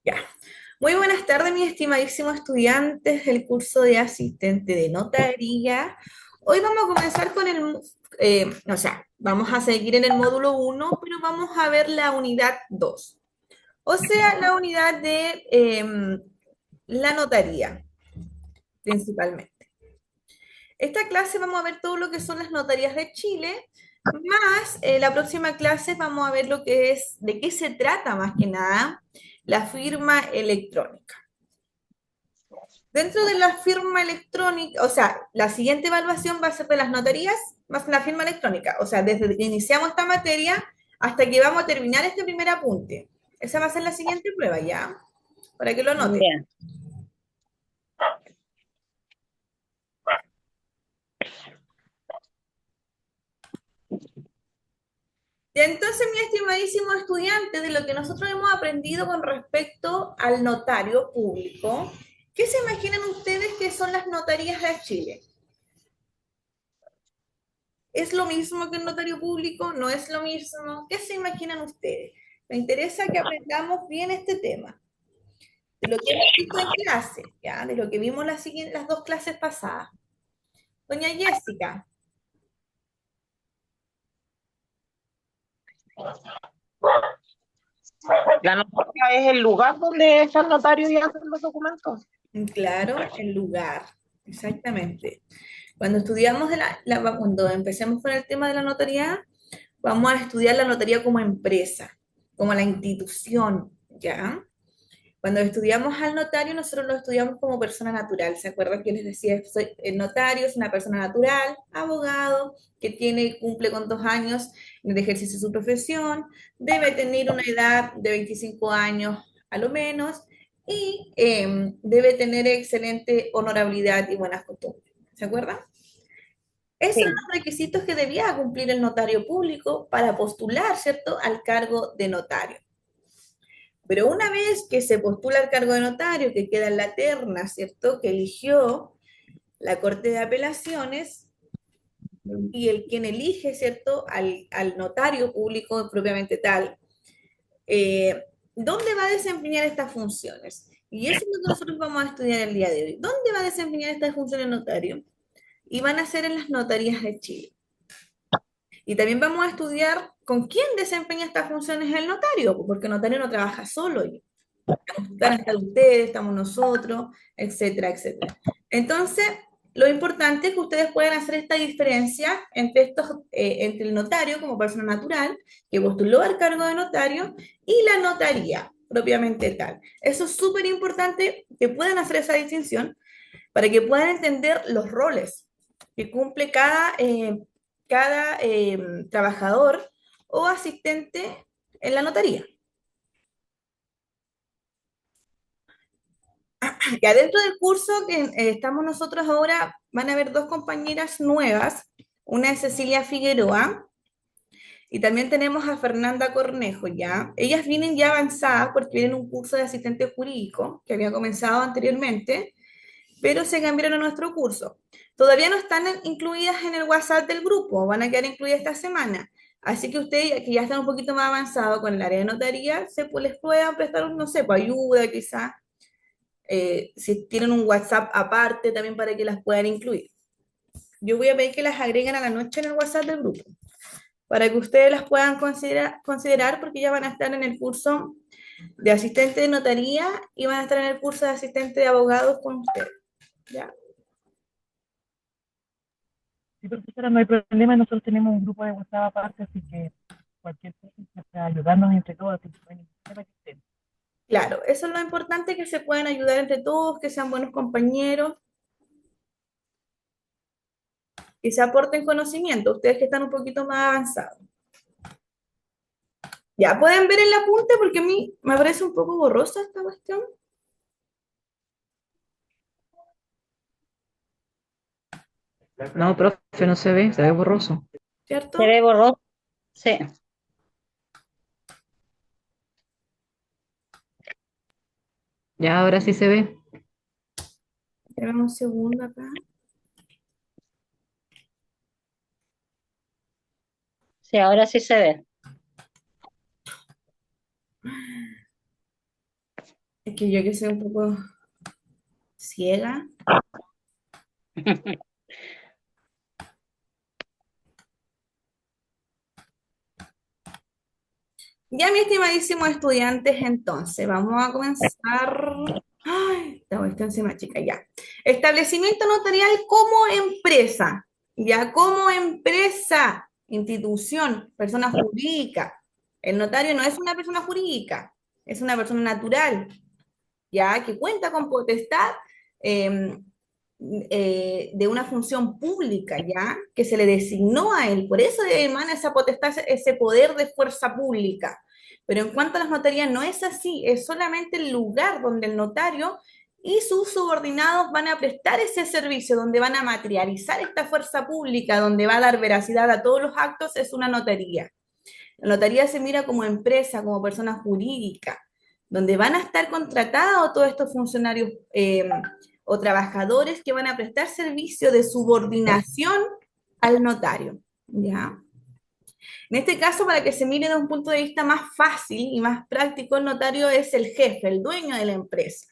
Ya. Muy buenas tardes, mis estimadísimos estudiantes del curso de asistente de notaría. Hoy vamos a comenzar con vamos a seguir en el módulo uno, pero vamos a ver la unidad 2. O sea, la unidad de la notaría, principalmente. Esta clase vamos a ver todo lo que son las notarías de Chile, más la próxima clase vamos a ver lo que es, de qué se trata más que nada, la firma electrónica. Dentro de la firma electrónica, o sea, la siguiente evaluación va a ser de las notarías más la firma electrónica, o sea, desde que iniciamos esta materia hasta que vamos a terminar este primer apunte. Esa va a ser la siguiente prueba, ¿ya? Para que lo noten. Ya. Y entonces, mi estimadísimo estudiante, de lo que nosotros hemos aprendido con respecto al notario público, ¿qué se imaginan ustedes que son las notarías de Chile? ¿Es lo mismo que el notario público? ¿No es lo mismo? ¿Qué se imaginan ustedes? Me interesa que aprendamos bien este tema, de lo que hemos visto en clase, ¿ya? De lo que vimos las dos clases pasadas. Doña Jessica, La notaria es el lugar donde está el notario y hacen los documentos. claro, el lugar, exactamente. Cuando estudiamos cuando empecemos con el tema de la notaría, vamos a estudiar la notaría como empresa, como la institución, ¿ya? Cuando estudiamos al notario, nosotros lo estudiamos como persona natural. ¿Se acuerdan que les decía? El notario es una persona natural, abogado, que cumple con 2 años en el ejercicio de su profesión, debe tener una edad de 25 años a lo menos y debe tener excelente honorabilidad y buenas costumbres. ¿Se acuerdan? Esos son Sí. los requisitos que debía cumplir el notario público para postular, ¿cierto?, al cargo de notario. Pero una vez que se postula al cargo de notario, que queda en la terna, ¿cierto?, que eligió la Corte de Apelaciones y el quien elige, ¿cierto?, al notario público propiamente tal, ¿dónde va a desempeñar estas funciones? Y eso es lo que nosotros vamos a estudiar el día de hoy. ¿Dónde va a desempeñar estas funciones el notario? Y van a ser en las notarías de Chile. Y también vamos a estudiar con quién desempeña estas funciones el notario, porque el notario no trabaja solo. Van a estar ustedes, estamos nosotros, etcétera, etcétera. Entonces, lo importante es que ustedes puedan hacer esta diferencia entre el notario como persona natural, que postuló al cargo de notario, y la notaría propiamente tal. Eso es súper importante que puedan hacer esa distinción para que puedan entender los roles que cumple cada trabajador o asistente en la notaría. Ya dentro del curso que estamos nosotros ahora, van a haber dos compañeras nuevas, una es Cecilia Figueroa y también tenemos a Fernanda Cornejo, ¿ya? Ellas vienen ya avanzadas porque vienen un curso de asistente jurídico que había comenzado anteriormente, pero se cambiaron a nuestro curso. Todavía no están incluidas en el WhatsApp del grupo, van a quedar incluidas esta semana. Así que ustedes, que ya están un poquito más avanzados con el área de notaría, les puedan prestar, no sé, pues, ayuda quizás si tienen un WhatsApp aparte también para que las puedan incluir. Yo voy a pedir que las agreguen a la noche en el WhatsApp del grupo, para que ustedes las puedan considerar porque ya van a estar en el curso de asistente de notaría y van a estar en el curso de asistente de abogados con ustedes. ¿Ya? Sí, profesora, no hay problema, nosotros tenemos un grupo de WhatsApp aparte, así que cualquier cosa para ayudarnos entre todos, así que no hay ningún problema que estén. Claro, eso es lo importante, que se puedan ayudar entre todos, que sean buenos compañeros, que se aporten conocimiento, ustedes que están un poquito más avanzados. Ya pueden ver el apunte porque a mí me parece un poco borrosa esta cuestión. No, profe, no se ve borroso. ¿Se ¿Cierto? ve borroso? Sí. Ya ahora sí se ve. Espérame un segundo acá. Sí, ahora sí se ve. que yo que soy un poco ciega. Ya, mis estimadísimos estudiantes, entonces, vamos a comenzar. Ay, esta cuestión se me chica ya. Establecimiento notarial como empresa. Ya, como empresa, institución, persona jurídica. El notario no es una persona jurídica, es una persona natural, ya que cuenta con potestad eh, de una función pública, ya que se le designó a él. Por eso emana esa potestad, ese poder de fuerza pública. Pero en cuanto a las notarías, no es así, es solamente el lugar donde el notario y sus subordinados van a prestar ese servicio, donde van a materializar esta fuerza pública, donde va a dar veracidad a todos los actos, es una notaría. La notaría se mira como empresa, como persona jurídica, donde van a estar contratados todos estos funcionarios o trabajadores que van a prestar servicio de subordinación al notario, ¿ya? En este caso, para que se mire desde un punto de vista más fácil y más práctico, el notario es el jefe, el dueño de la empresa.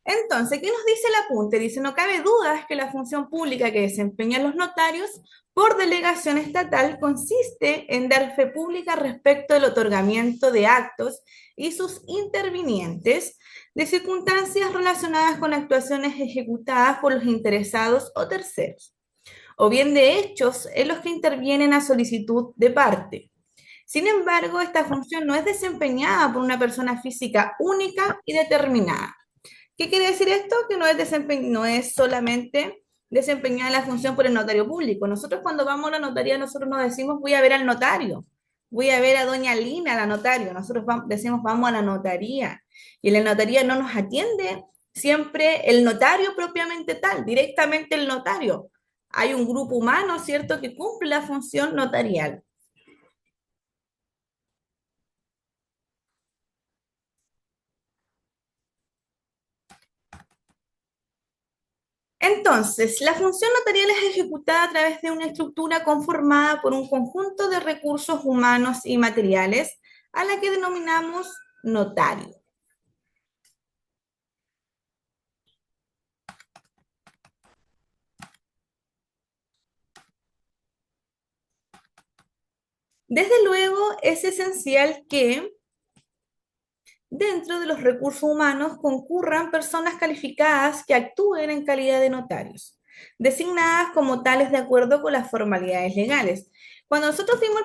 Entonces, ¿qué nos dice el apunte? Dice, no cabe duda que la función pública que desempeñan los notarios por delegación estatal consiste en dar fe pública respecto del otorgamiento de actos y sus intervinientes de circunstancias relacionadas con actuaciones ejecutadas por los interesados o terceros, o bien de hechos en los que intervienen a solicitud de parte. Sin embargo, esta función no es desempeñada por una persona física única y determinada. ¿Qué quiere decir esto? Que no es solamente desempeñar la función por el notario público. Nosotros cuando vamos a la notaría, nosotros nos decimos, voy a ver al notario, voy a ver a doña Lina, la notario. Nosotros decimos, vamos a la notaría. Y en la notaría no nos atiende siempre el notario propiamente tal, directamente el notario. Hay un grupo humano, ¿cierto?, que cumple la función notarial. Entonces, la función notarial es ejecutada a través de una estructura conformada por un conjunto de recursos humanos y materiales a la que denominamos notario. Desde luego, es esencial que dentro de los recursos humanos concurran personas calificadas que actúen en calidad de notarios, designadas como tales de acuerdo con las formalidades legales. Cuando nosotros vimos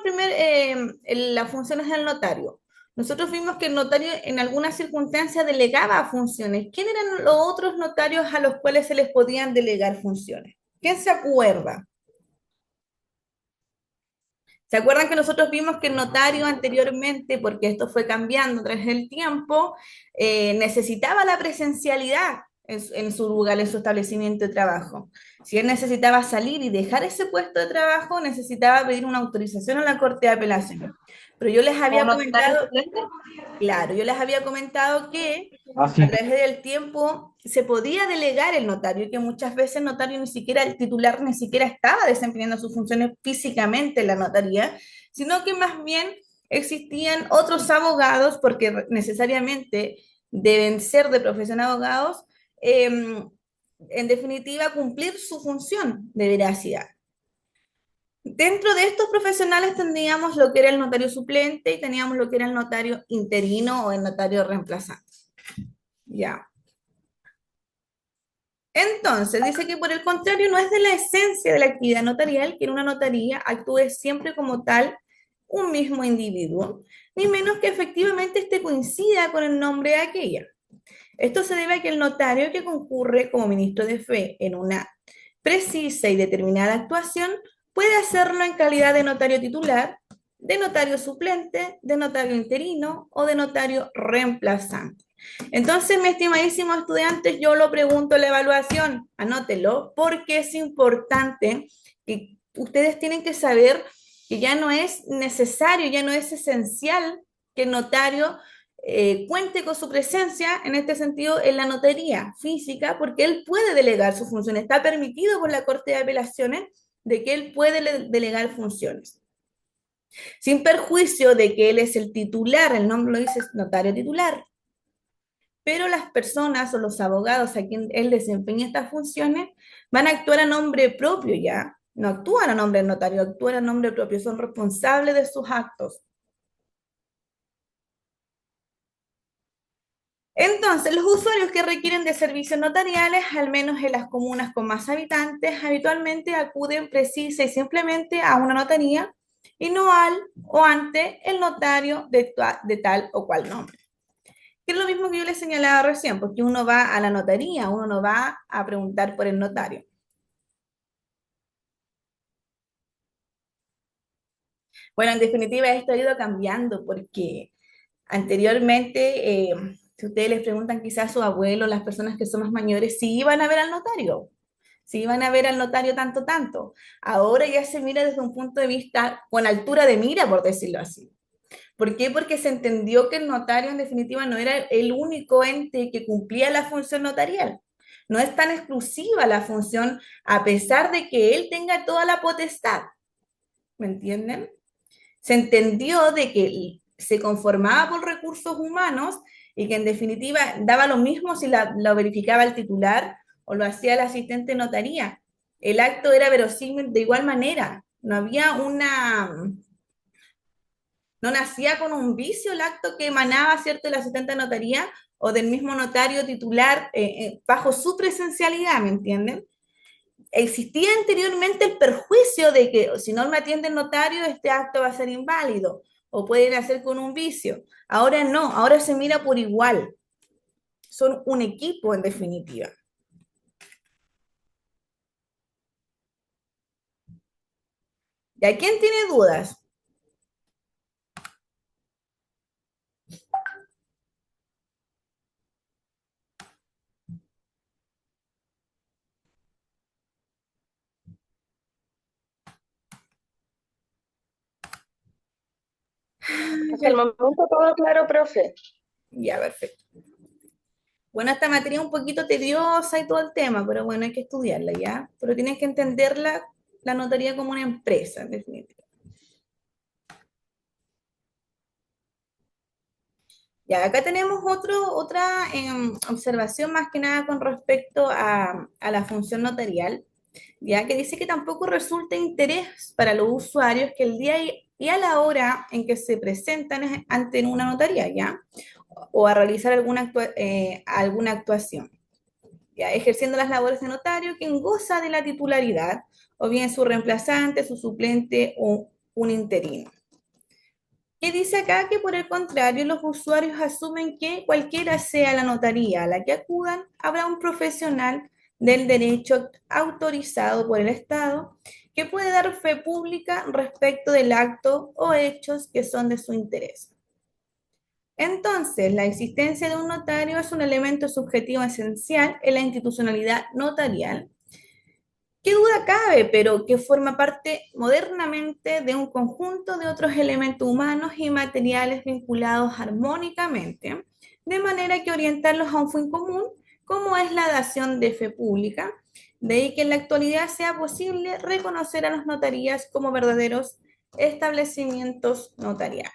las funciones del notario, nosotros vimos que el notario en algunas circunstancias delegaba funciones. ¿Quién eran los otros notarios a los cuales se les podían delegar funciones? ¿Quién se acuerda? ¿Se acuerdan que nosotros vimos que el notario anteriormente, porque esto fue cambiando a través del tiempo, necesitaba la presencialidad en su lugar, en su establecimiento de trabajo? Si él necesitaba salir y dejar ese puesto de trabajo, necesitaba pedir una autorización a la Corte de Apelaciones. Pero yo les había comentado, claro, yo les había comentado que a través del tiempo se podía delegar el notario, y que muchas veces el notario ni siquiera, el titular ni siquiera estaba desempeñando sus funciones físicamente en la notaría, sino que más bien existían otros abogados, porque necesariamente deben ser de profesión abogados, en definitiva cumplir su función de veracidad. Dentro de estos profesionales teníamos lo que era el notario suplente y teníamos lo que era el notario interino o el notario reemplazante. Ya. Entonces, dice que por el contrario no es de la esencia de la actividad notarial que en una notaría actúe siempre como tal un mismo individuo, ni menos que efectivamente este coincida con el nombre de aquella. Esto se debe a que el notario que concurre como ministro de fe en una precisa y determinada actuación puede hacerlo en calidad de notario titular, de notario suplente, de notario interino o de notario reemplazante. Entonces, mis estimadísimos estudiantes, yo lo pregunto en la evaluación, anótelo, porque es importante que ustedes tienen que saber que ya no es necesario, ya no es esencial que el notario cuente con su presencia, en este sentido, en la notaría física, porque él puede delegar sus funciones. Está permitido por la Corte de Apelaciones de que él puede delegar funciones. sin perjuicio de que él es el titular, el nombre lo dice, es notario titular. Pero las personas o los abogados a quien él desempeña estas funciones van a actuar a nombre propio ya, no actúan a nombre del notario, actúan a nombre propio, son responsables de sus actos. Entonces, los usuarios que requieren de servicios notariales, al menos en las comunas con más habitantes, habitualmente acuden precisa y simplemente a una notaría y no al o ante el notario de tal o cual nombre. Que es lo mismo que yo les señalaba recién, porque uno va a la notaría, uno no va a preguntar por el notario. Bueno, en definitiva, esto ha ido cambiando porque anteriormente, si ustedes les preguntan quizás a su abuelo, las personas que son más mayores, si iban a ver al notario, si iban a ver al notario tanto, tanto. Ahora ya se mira desde un punto de vista con altura de mira, por decirlo así. ¿Por qué? Porque se entendió que el notario en definitiva no era el único ente que cumplía la función notarial. No es tan exclusiva la función a pesar de que él tenga toda la potestad. ¿Me entienden? Se entendió de que se conformaba por recursos humanos y que en definitiva daba lo mismo si lo verificaba el titular o lo hacía el asistente de notaría. El acto era verosímil de igual manera. No había no nacía con un vicio el acto que emanaba, ¿cierto?, el asistente de notaría o del mismo notario titular bajo su presencialidad, ¿me entienden? Existía anteriormente el perjuicio de que si no me atiende el notario, este acto va a ser inválido o puede nacer con un vicio. Ahora no, ahora se mira por igual. Son un equipo en definitiva. ¿Y a quién tiene dudas? Hasta el momento todo claro, profe. Ya, perfecto. Bueno, esta materia es un poquito tediosa y todo el tema, pero bueno, hay que estudiarla, ¿ya? Pero tienes que entenderla, la notaría como una empresa, en definitiva. Ya, acá tenemos otra observación más que nada con respecto a la función notarial, ya que dice que tampoco resulta interés para los usuarios que el día y a la hora en que se presentan ante una notaría, ¿ya? O a realizar alguna actuación, ¿ya? Ejerciendo las labores de notario, quien goza de la titularidad, o bien su reemplazante, su suplente o un interino. Que dice acá que por el contrario los usuarios asumen que cualquiera sea la notaría a la que acudan, habrá un profesional del derecho autorizado por el Estado que puede dar fe pública respecto del acto o hechos que son de su interés. Entonces, la existencia de un notario es un elemento subjetivo esencial en la institucionalidad notarial. ¿Qué duda cabe, pero que forma parte modernamente de un conjunto de otros elementos humanos y materiales vinculados armónicamente, de manera que orientarlos a un fin común, como es la dación de fe pública, de ahí que en la actualidad sea posible reconocer a las notarías como verdaderos establecimientos notariales.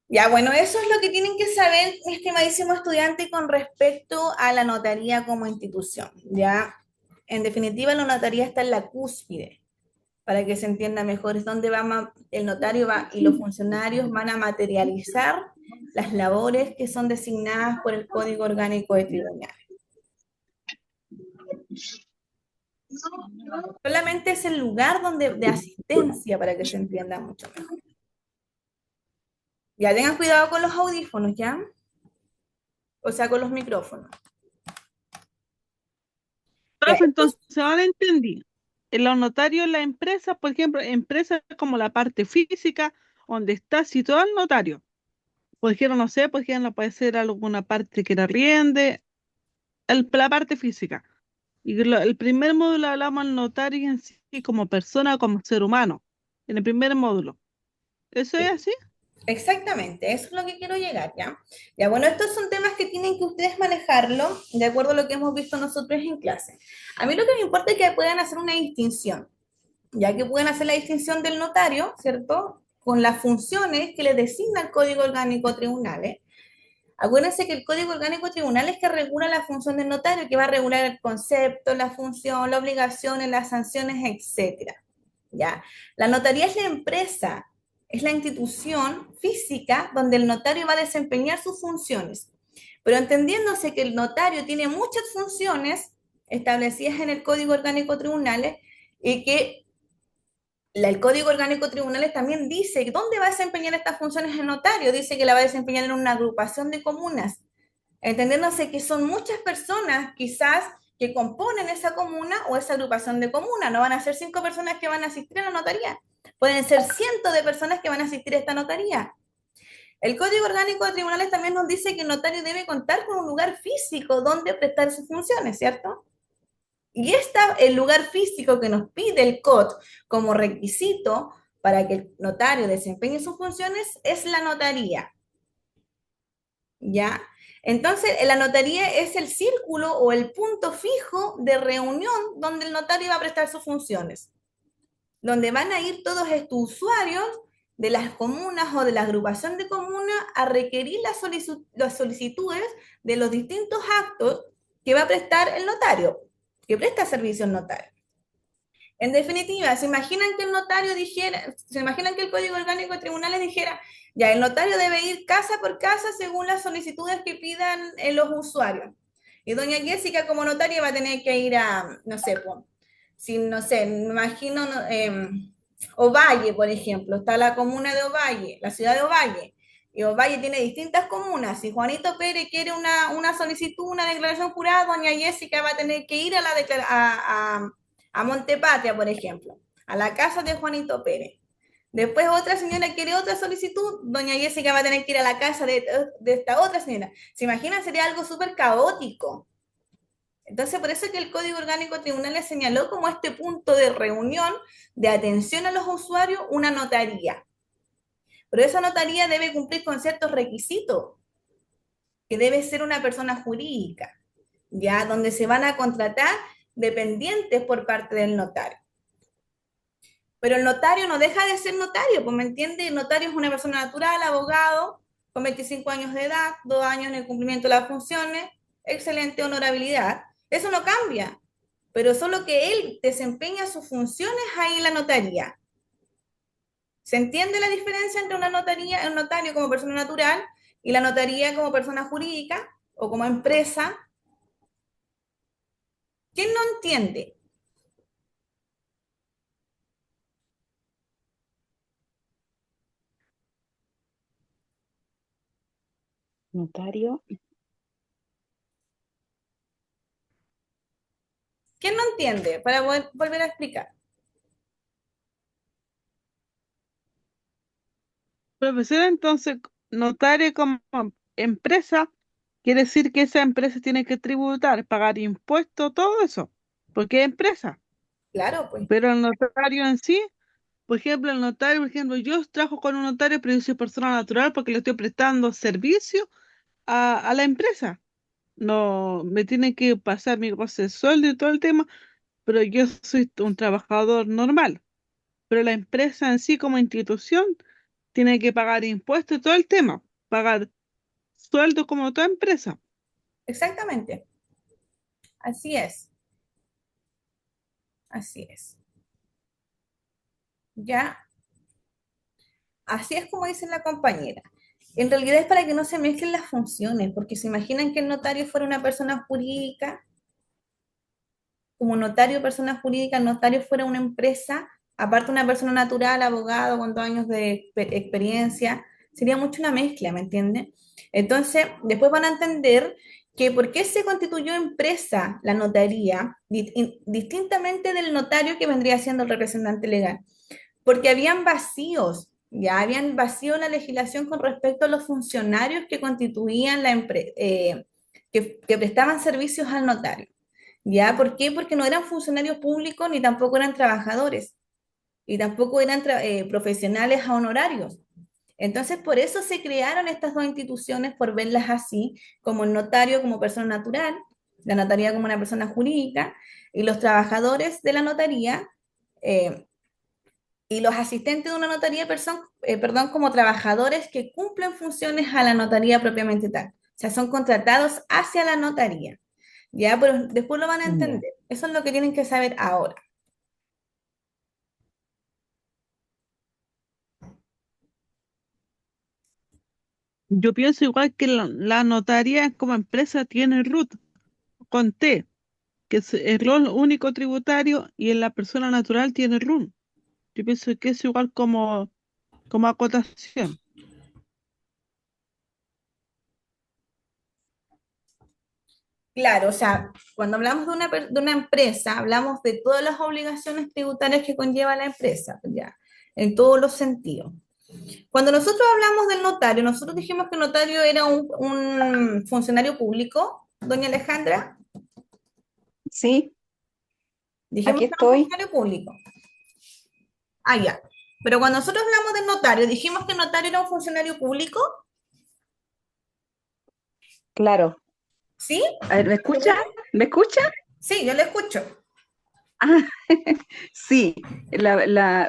Ya, bueno, eso es lo que tienen que saber, estimadísimo estudiante, con respecto a la notaría como institución. Ya, en definitiva, la notaría está en la cúspide, para que se entienda mejor, es donde el notario va y los funcionarios van a materializar las labores que son designadas por el Código Orgánico de Tribunales. Solamente es el lugar de asistencia para que se entienda mucho mejor. Ya tengan cuidado con los audífonos, ¿ya? O sea, con los micrófonos. Ya, Profe, entonces, ahora entendí. En los notarios, en las empresas, por ejemplo, empresas como la parte física, donde está situado el notario. Por ejemplo, no sé, por ejemplo, puede ser alguna parte que la arriende, la parte física. Y el primer módulo hablamos al notario en sí como persona, como ser humano, en el primer módulo. ¿Eso es así? exactamente, eso es lo que quiero llegar, ¿ya? Ya, bueno, estos son temas que tienen que ustedes manejarlo de acuerdo a lo que hemos visto nosotros en clase. A mí lo que me importa es que puedan hacer una distinción, ya que pueden hacer la distinción del notario, ¿cierto? Con las funciones que les designa el Código Orgánico de Tribunales. Acuérdense que el Código Orgánico de Tribunales que regula la función del notario, que va a regular el concepto, la función, las obligaciones, las sanciones, etcétera. ¿Ya? La notaría es la empresa, es la institución física donde el notario va a desempeñar sus funciones. Pero entendiéndose que el notario tiene muchas funciones establecidas en el Código Orgánico de Tribunales y que el Código Orgánico de Tribunales también dice dónde va a desempeñar estas funciones el notario. Dice que la va a desempeñar en una agrupación de comunas, entendiéndose que son muchas personas quizás que componen esa comuna o esa agrupación de comunas. No van a ser 5 personas que van a asistir a la notaría. Pueden ser cientos de personas que van a asistir a esta notaría. El Código Orgánico de Tribunales también nos dice que el notario debe contar con un lugar físico donde prestar sus funciones, ¿cierto? Y el lugar físico que nos pide el COT como requisito para que el notario desempeñe sus funciones es la notaría. ¿Ya? Entonces, la notaría es el círculo o el punto fijo de reunión donde el notario va a prestar sus funciones, donde van a ir todos estos usuarios de las comunas o de la agrupación de comunas a requerir las solicitudes de los distintos actos que va a prestar el notario, que presta servicio al notario. En definitiva, ¿se imaginan que el notario dijera, se imaginan que el Código Orgánico de Tribunales dijera, ya, el notario debe ir casa por casa según las solicitudes que pidan los usuarios? Y doña Jessica como notaria va a tener que ir a, no sé, no sé, me imagino, Ovalle, por ejemplo, está la comuna de Ovalle, la ciudad de Ovalle, y Ovalle tiene distintas comunas. Si Juanito Pérez quiere una solicitud, una declaración jurada, doña Jessica va a tener que ir a Montepatria, por ejemplo, a la casa de Juanito Pérez. Después otra señora quiere otra solicitud, doña Jessica va a tener que ir a la casa de esta otra señora. ¿Se imaginan? Sería algo súper caótico. Entonces, por eso es que el Código Orgánico de Tribunales señaló como este punto de reunión, de atención a los usuarios, una notaría. Pero esa notaría debe cumplir con ciertos requisitos, que debe ser una persona jurídica, ya donde se van a contratar dependientes por parte del notario. Pero el notario no deja de ser notario, pues me entiende, el notario es una persona natural, abogado, con 25 años de edad, 2 años en el cumplimiento de las funciones, excelente honorabilidad. Eso no cambia, pero solo que él desempeña sus funciones ahí en la notaría. ¿Se entiende la diferencia entre una notaría, un notario como persona natural y la notaría como persona jurídica o como empresa? ¿Quién no entiende? Notario. ¿Quién no entiende? Para volver a explicar. Profesora, entonces, notario como empresa, quiere decir que esa empresa tiene que tributar, pagar impuestos, todo eso, porque es empresa. Claro, pues. Pero el notario en sí, por ejemplo, el notario, por ejemplo, yo trabajo con un notario, pero yo soy persona natural porque le estoy prestando servicio a la empresa. No, me tiene que pasar mi goce de sueldo y todo el tema, pero yo soy un trabajador normal. Pero la empresa en sí como institución tiene que pagar impuestos y todo el tema, pagar sueldo como toda empresa. Exactamente. Así es. Así es. Ya, así es como dice la compañera. En realidad es para que no se mezclen las funciones, porque se imaginan que el notario fuera una persona jurídica, como notario, persona jurídica, el notario fuera una empresa, aparte una persona natural, abogado con 2 años de experiencia, sería mucho una mezcla, ¿me entienden? Entonces, después van a entender que por qué se constituyó empresa la notaría, distintamente del notario que vendría siendo el representante legal, porque habían vacíos, ya habían vacío en la legislación con respecto a los funcionarios que constituían que prestaban servicios al notario. ¿Ya? ¿Por qué? Porque no eran funcionarios públicos ni tampoco eran trabajadores y tampoco eran profesionales a honorarios. Entonces, por eso se crearon estas dos instituciones, por verlas así, como el notario como persona natural, la notaría como una persona jurídica, y los trabajadores de la notaría Y los asistentes de una notaría perdón, como trabajadores que cumplen funciones a la notaría propiamente tal. O sea, son contratados hacia la notaría. Ya, pero después lo van a Ya. entender. Eso es lo que tienen que saber ahora. Yo pienso igual que la notaría como empresa tiene RUT con T, que es el rol único tributario, y en la persona natural tiene RUN. Yo pienso que es igual como acotación. Claro, o sea, cuando hablamos de una empresa, hablamos de todas las obligaciones tributarias que conlleva la empresa, ya, en todos los sentidos. Cuando nosotros hablamos del notario, nosotros dijimos que el notario era un funcionario público, doña Alejandra, Sí, dijimos aquí que era un estoy. funcionario público. Ah, ya. Pero cuando nosotros hablamos del notario, dijimos que el notario era un funcionario público, Claro. ¿sí? A ver, ¿me ¿Estás escucha? segura? ¿Me escucha? Sí, yo le escucho. Ah, sí,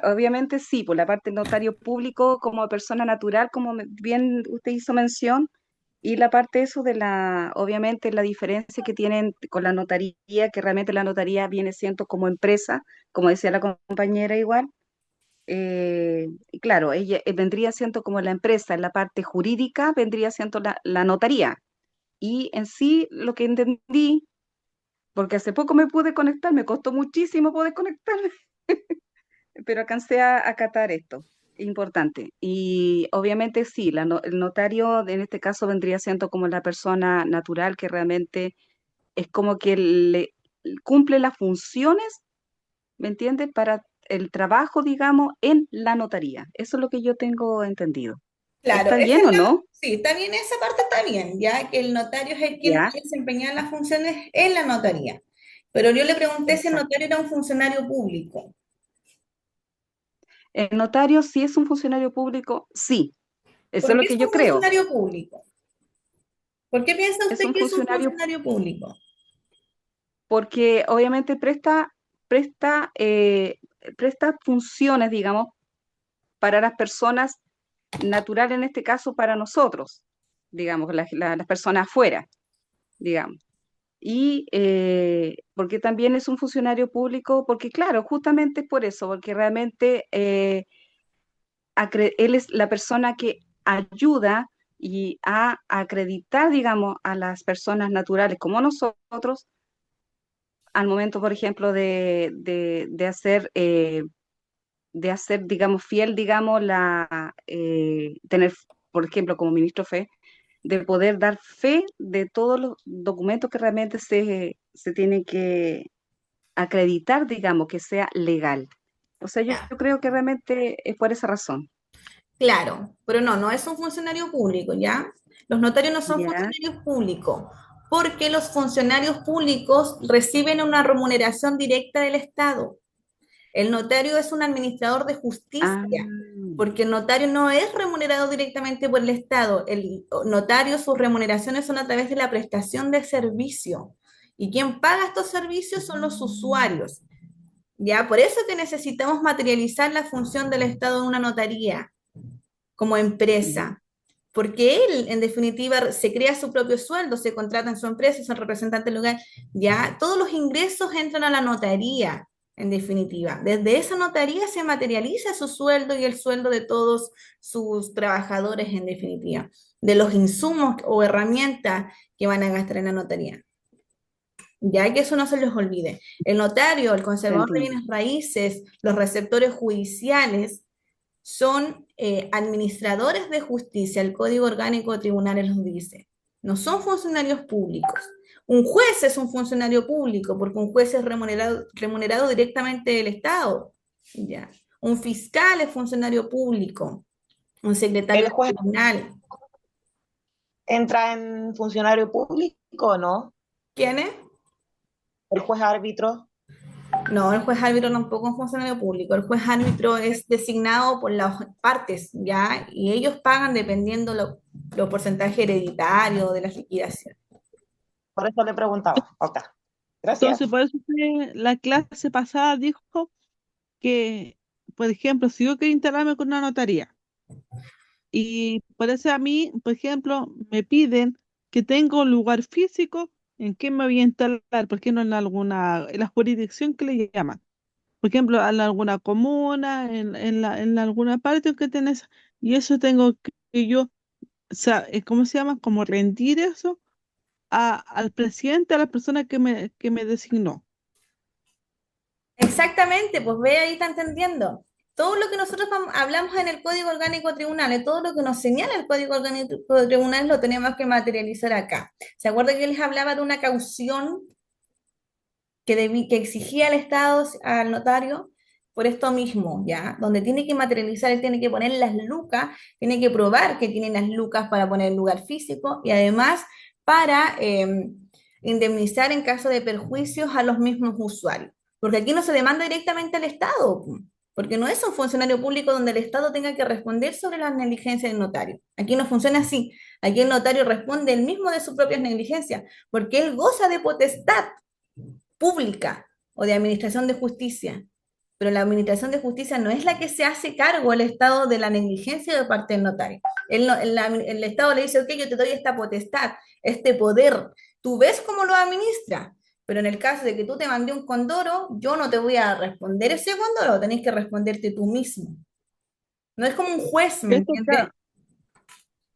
obviamente sí, por la parte notario público como persona natural, como bien usted hizo mención, y la parte eso de obviamente la diferencia que tienen con la notaría, que realmente la notaría viene siendo como empresa, como decía la compañera igual, y claro, ella vendría siendo como la empresa, en la parte jurídica vendría siendo la notaría. Y en sí lo que entendí, porque hace poco me pude conectar, me costó muchísimo poder conectarme, pero alcancé a acatar esto, importante. Y obviamente sí, el notario en este caso vendría siendo como la persona natural que realmente es como que le cumple las funciones, ¿me entiendes? Para el trabajo, digamos, en la notaría. Eso es lo que yo tengo entendido. Claro, ¿Está esa bien es o la, no? sí, está bien, esa parte está bien, ya que el notario es el quien va Ya, a desempeñar las funciones en la notaría. Pero yo le pregunté si el exacto. notario era un funcionario público. El notario, si es un funcionario público, sí. Eso es ¿Por lo qué es que un yo creo. funcionario público? ¿Por qué piensa Es usted un que es un funcionario funcionario público? porque obviamente presta, eh, presta funciones, digamos, para las personas naturales, en este caso para nosotros, digamos, las personas afuera, digamos. Y porque también es un funcionario público, porque claro, justamente es por eso, porque realmente él es la persona que ayuda y a acreditar, digamos, a las personas naturales como nosotros al momento, por ejemplo, de hacer, digamos, fiel, digamos, tener, por ejemplo, como ministro fe, de poder dar fe de todos los documentos que realmente se tienen que acreditar, digamos, que sea legal. O sea, Ya, yo creo que realmente es por esa razón. claro, pero no, no es un funcionario público, ¿ya? Los notarios no son ¿Ya? funcionarios públicos, porque los funcionarios públicos reciben una remuneración directa del Estado. El notario es un administrador de Ah, justicia, porque el notario no es remunerado directamente por el Estado. El notario, sus remuneraciones son a través de la prestación de servicio. Y quien paga estos servicios son los usuarios. Ya, por eso que necesitamos materializar la función del Estado en una notaría como ya. empresa, porque él, en definitiva, se crea su propio sueldo, se contrata en su empresa, es el representante legal, ya todos los ingresos entran a la notaría, en definitiva. Desde esa notaría se materializa su sueldo y el sueldo de todos sus trabajadores, en definitiva, de los insumos o herramientas que van a gastar en la notaría. Ya que eso no se les olvide. El notario, el Te conservador de entiendo. bienes raíces, los receptores judiciales, son administradores de justicia, el Código Orgánico de Tribunales los dice. No son funcionarios públicos. Un juez es un funcionario público porque un juez es remunerado directamente del Estado. ¿Ya? Un fiscal es funcionario público, un secretario ¿El de juez tribunal. entra en funcionario público o no? ¿Quién es? ¿El juez árbitro? No, el juez árbitro tampoco es un funcionario público. El juez árbitro es designado por las partes, ¿ya? Y ellos pagan dependiendo los porcentajes hereditarios de las liquidaciones. Por eso le preguntaba. Ok, gracias. Entonces, por eso la clase pasada dijo que por ejemplo, si yo quiero instalarme con una notaría y parece a mí, por ejemplo, me piden que tenga un lugar físico en que me voy a instalar, ¿por qué no en la jurisdicción que le llaman? Por ejemplo, en alguna comuna, en alguna parte que tenés, y eso tengo que yo, o sea, ¿cómo se llama? Como rendir eso al presidente, a la persona que me designó. Exactamente, pues ve ahí, está entendiendo. Todo lo que nosotros hablamos en el Código Orgánico Tribunal, todo lo que nos señala el Código Orgánico Tribunal lo tenemos que materializar acá. ¿Se acuerda que yo les hablaba de una caución que exigía el Estado al notario? Por esto mismo, ¿ya? Donde tiene que materializar, él tiene que poner las lucas, tiene que probar que tiene las lucas para poner el lugar físico y además para indemnizar en caso de perjuicios a los mismos usuarios. Porque aquí no se demanda directamente al Estado, porque no es un funcionario público donde el Estado tenga que responder sobre las negligencias del notario. Aquí no funciona así. Aquí el notario responde él mismo de sus propias negligencias, porque él goza de potestad pública o de administración de justicia. Pero la administración de justicia no es la que se hace cargo el Estado de la negligencia de parte del notario. El Estado le dice, ok, yo te doy esta potestad, este poder, tú ves cómo lo administra, pero en el caso de que tú te mandé un condoro, yo no te voy a responder ese condoro, tenés que responderte tú mismo. No es como un juez, ¿me Esto entiendes?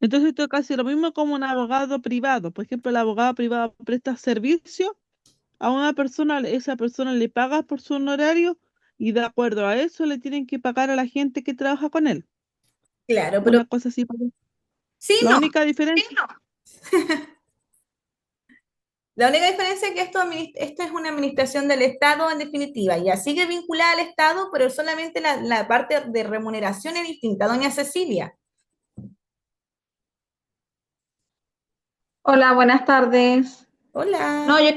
Entonces esto es casi lo mismo como un abogado privado. Por ejemplo, el abogado privado presta servicio a una persona, esa persona le paga por su honorario y de acuerdo a eso le tienen que pagar a la gente que trabaja con él. Claro, pero Una cosa así. sí, La no. única diferencia, La única diferencia es que esto es una administración del Estado en definitiva, ya sigue vinculada al Estado, pero solamente la parte de remuneración es distinta. Doña Cecilia, Hola, buenas tardes. No, hola. yo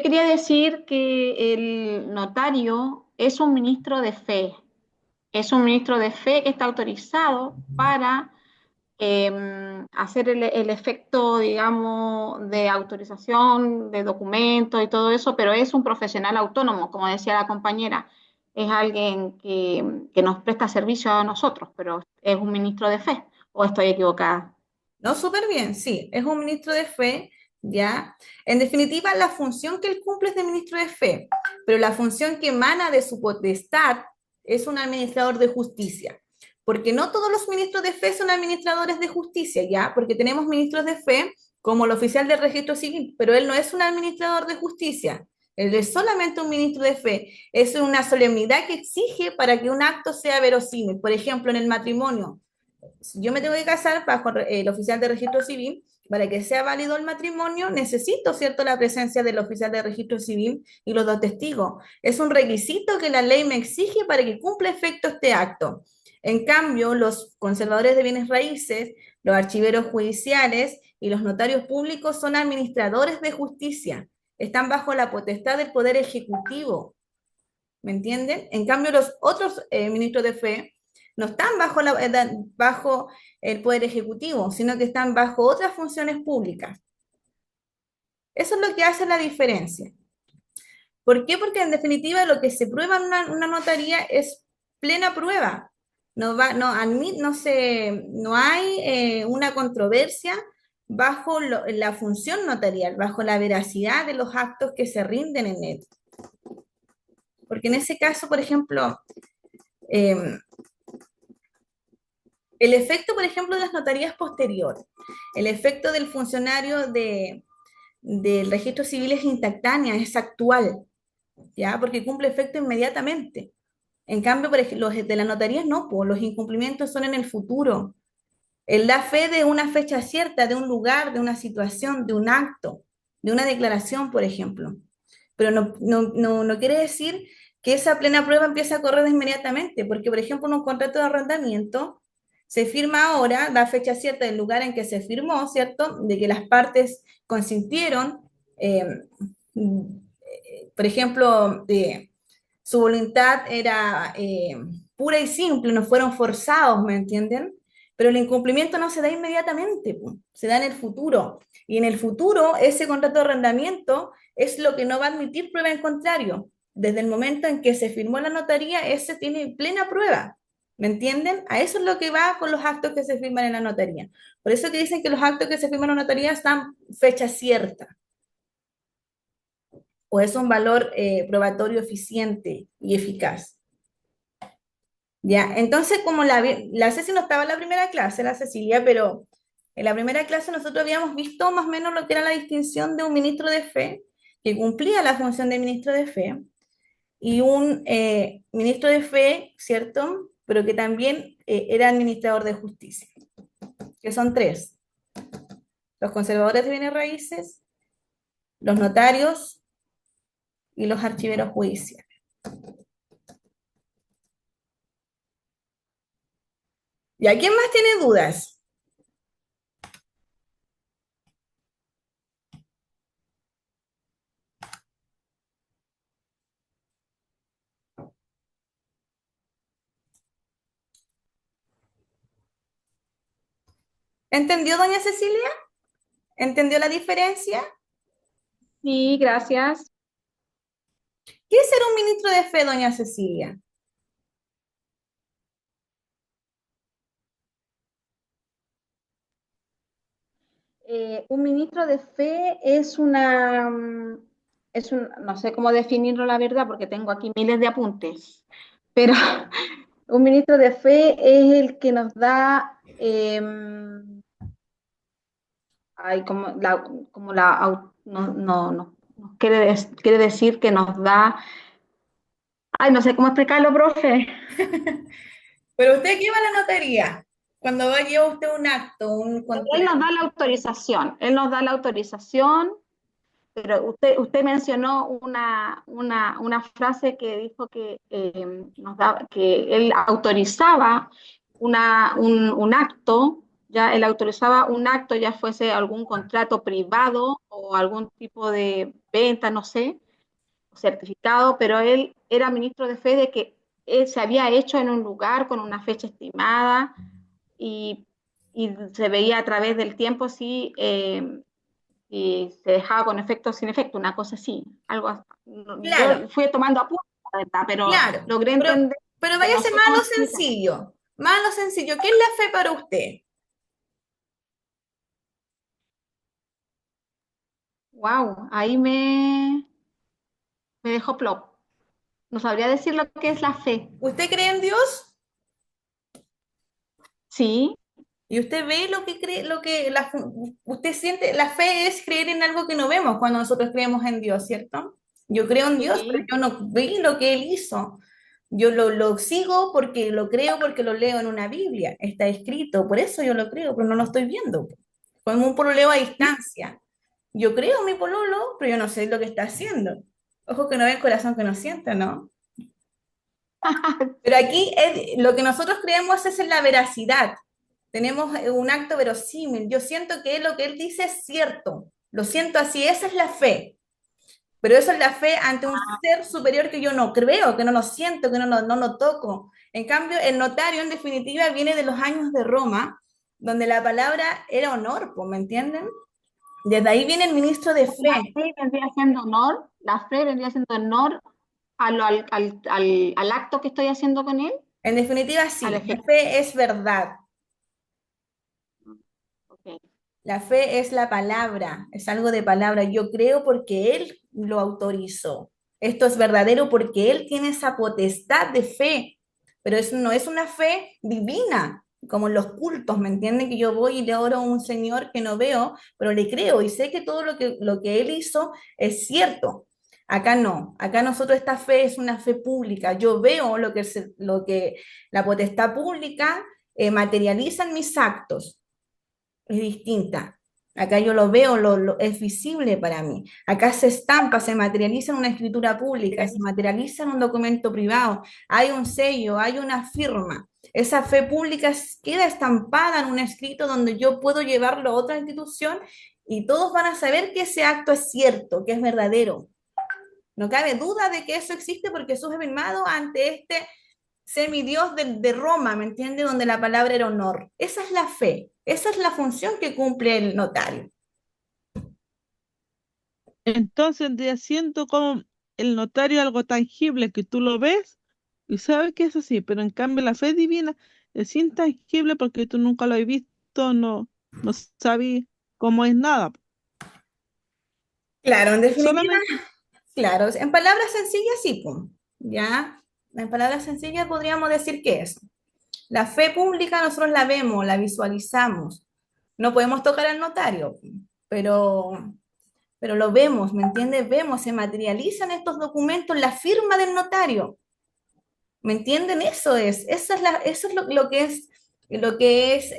quería decir que el notario es un ministro de fe. Es un ministro de fe que está autorizado para hacer el efecto, digamos, de autorización de documentos y todo eso, pero es un profesional autónomo, como decía la compañera. Es alguien que nos presta servicio a nosotros, pero es un ministro de fe. ¿O estoy equivocada? No, súper bien, sí, es un ministro de fe, ¿ya? En definitiva, la función que él cumple es de ministro de fe, pero la función que emana de su potestad es un administrador de justicia, porque no todos los ministros de fe son administradores de justicia, ¿ya? Porque tenemos ministros de fe como el oficial del registro civil, pero él no es un administrador de justicia. Él es solamente un ministro de fe. Es una solemnidad que exige para que un acto sea verosímil. Por ejemplo, en el matrimonio, yo me tengo que casar bajo el oficial de registro civil, para que sea válido el matrimonio, necesito, ¿cierto?, la presencia del oficial de registro civil y los dos testigos. Es un requisito que la ley me exige para que cumpla efecto este acto. En cambio, los conservadores de bienes raíces, los archiveros judiciales y los notarios públicos son administradores de justicia. Están bajo la potestad del Poder Ejecutivo. ¿Me entienden? En cambio, los otros ministros de fe no están bajo el Poder Ejecutivo, sino que están bajo otras funciones públicas. Eso es lo que hace la diferencia. ¿Por qué? Porque en definitiva lo que se prueba en una notaría es plena prueba. No hay una controversia bajo la función notarial, bajo la veracidad de los actos que se rinden en él. Porque en ese caso, por ejemplo, el efecto, por ejemplo, de las notarías posteriores, el efecto del funcionario del registro civil es instantánea, es actual, ¿ya? Porque cumple efecto inmediatamente. En cambio, por ejemplo, los de las notarías no, pues los incumplimientos son en el futuro. Él da fe de una fecha cierta, de un lugar, de una situación, de un acto, de una declaración, por ejemplo. Pero no quiere decir que esa plena prueba empiece a correr inmediatamente, porque, por ejemplo, en un contrato de arrendamiento se firma ahora, da fecha cierta del lugar en que se firmó, ¿cierto? De que las partes consintieron, por ejemplo, su voluntad era pura y simple, no fueron forzados, ¿me entienden? Pero el incumplimiento no se da inmediatamente, se da en el futuro. Y en el futuro, ese contrato de arrendamiento es lo que no va a admitir prueba en contrario. desde el momento en que se firmó la notaría, ese tiene plena prueba. ¿Me entienden? A eso es lo que va con los actos que se firman en la notaría. Por eso que dicen que los actos que se firman en la notaría están fecha cierta, o es un valor probatorio eficiente y eficaz. Ya, entonces como la Ceci no estaba en la primera clase, la Cecilia, pero en la primera clase nosotros habíamos visto más o menos lo que era la distinción de un ministro de fe, que cumplía la función de ministro de fe, y un ministro de fe, ¿cierto? Pero que también era administrador de justicia, que son tres: los conservadores de bienes raíces, los notarios y los archiveros judiciales. ¿Y a quién más tiene dudas? ¿Entendió, doña Cecilia? ¿Entendió la diferencia? Sí, gracias. ¿Qué es ser un ministro de fe, doña Cecilia? Un ministro de fe es una, no sé cómo definirlo la verdad, porque tengo aquí miles de apuntes, pero un ministro de fe es el que nos da, no, quiere decir que nos da, no sé cómo explicarlo, profe. Pero usted qué va a la notaría cuando va a llevar usted un acto, un Él contrato. nos da la autorización, él nos da la autorización. Pero usted mencionó una frase que dijo que, que él autorizaba un acto, ya él autorizaba un acto, ya fuese algún contrato privado o algún tipo de venta, no sé, certificado, pero él era ministro de fe de que él se había hecho en un lugar con una fecha estimada y, y se veía a través del tiempo si y se dejaba con efecto o sin efecto, una cosa así, algo así. Claro, Yo fui tomando apuntes, la verdad, pero claro. logré entender, Pero pero no váyase sé más a cómo lo explicar. sencillo. Más a lo sencillo. ¿Qué es la fe para usted? Wow, ahí me dejó plop. No sabría decir lo que es la fe. ¿Usted cree en Dios? Sí, Y usted ve lo que cree, usted siente, la fe es creer en algo que no vemos cuando nosotros creemos en Dios, ¿cierto? Yo creo en Dios, pero sí. yo no vi lo que Él hizo. Yo lo sigo porque lo creo, porque lo leo en una Biblia, está escrito, por eso yo lo creo, pero no lo estoy viendo. Como un pololeo a distancia. Yo creo en mi pololo, pero yo no sé lo que está haciendo. Ojo que no ve el corazón que no siente, ¿no? Pero aquí lo que nosotros creemos es en la veracidad. Tenemos un acto verosímil. Yo siento que lo que él dice es cierto. Lo siento así. Esa es la fe. Pero eso es la fe ante un ser superior que yo no creo, que no lo siento, que no lo toco. En cambio, el notario, en definitiva, viene de los años de Roma, donde la palabra era honor, ¿me entienden? Desde ahí viene el ministro de La fe. fe vendría haciendo honor, la fe vendría haciendo honor al acto que estoy haciendo con él, En definitiva, al sí, la efecto. fe es verdad. Okay. La fe es la palabra, es algo de palabra. Yo creo porque Él lo autorizó. Esto es verdadero porque Él tiene esa potestad de fe, pero eso no es una fe divina, como en los cultos, ¿me entienden? Que yo voy y le oro a un Señor que no veo, pero le creo y sé que todo lo que Él hizo es cierto. Acá no, acá nosotros esta fe es una fe pública. Yo veo lo que la potestad pública materializa en mis actos, es distinta. Acá yo lo veo, es visible para mí. Acá se estampa, se materializa en una escritura pública, se materializa en un documento privado. Hay un sello, hay una firma. Esa fe pública queda estampada en un escrito donde yo puedo llevarlo a otra institución y todos van a saber que ese acto es cierto, que es verdadero. No cabe duda de que eso existe porque Jesús es firmado ante este semidios de Roma, ¿me entiende? Donde la palabra era honor. Esa es la fe, esa es la función que cumple el notario. Entonces vendría siendo como el notario es algo tangible que tú lo ves y sabes que es así, pero en cambio la fe divina es intangible porque tú nunca lo has visto, no sabes cómo es nada. Claro, en definitiva, Solamente, claro, en palabras sencillas sí, pum, ¿ya? En palabras sencillas podríamos decir que es. La fe pública nosotros la vemos, la visualizamos. No podemos tocar al notario, pero, pero lo vemos, ¿me entiendes? Vemos, se materializan estos documentos, la firma del notario. ¿Me entienden? Eso es lo que es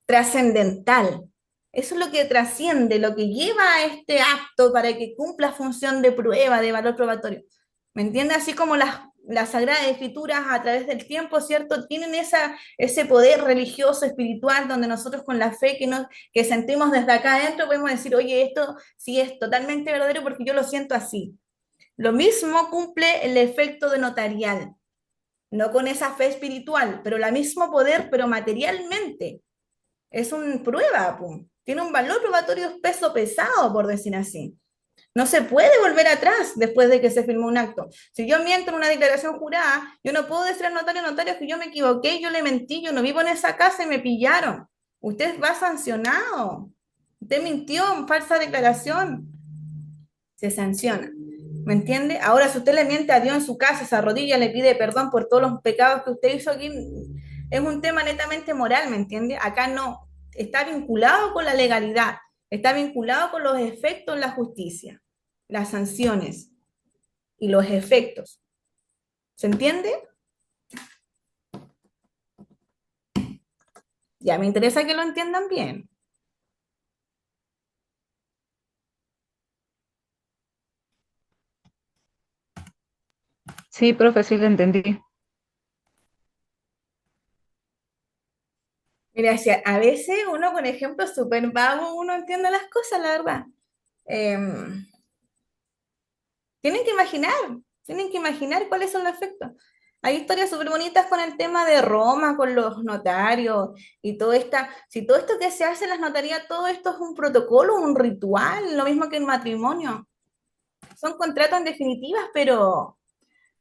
trascendental. Eso es lo que trasciende, lo que lleva a este acto para que cumpla función de prueba, de valor probatorio. ¿Me entiende? Así como las Sagradas Escrituras a través del tiempo, ¿cierto? Tienen ese poder religioso, espiritual, donde nosotros con la fe que sentimos desde acá adentro podemos decir, oye, esto sí es totalmente verdadero porque yo lo siento así. Lo mismo cumple el efecto de notarial, no con esa fe espiritual, pero el mismo poder, pero materialmente. Es una prueba, pum. Tiene un valor probatorio peso pesado, por decir así. No se puede volver atrás después de que se firmó un acto. Si yo miento en una declaración jurada, yo no puedo decir al notario que yo me equivoqué, yo le mentí, yo no vivo en esa casa y me pillaron. Usted va sancionado. Usted mintió en falsa declaración. Se sanciona. ¿Me entiende? Ahora, si usted le miente a Dios en su casa, se arrodilla, le pide perdón por todos los pecados que usted hizo aquí, es un tema netamente moral, ¿me entiende? Acá no, está vinculado con la legalidad, está vinculado con los efectos en la justicia, las sanciones y los efectos. ¿Se entiende? Ya me interesa que lo entiendan bien. Sí, profe, sí lo entendí. Mira, si a veces uno con ejemplos súper vagos, uno entiende las cosas, la verdad. Em, Tienen que imaginar, tienen que imaginar cuáles son los efectos. Hay historias súper bonitas con el tema de Roma, con los notarios y si todo esto que se hace en las notarías, todo esto es un protocolo, un ritual, lo mismo que el matrimonio. Son contratos en definitivas,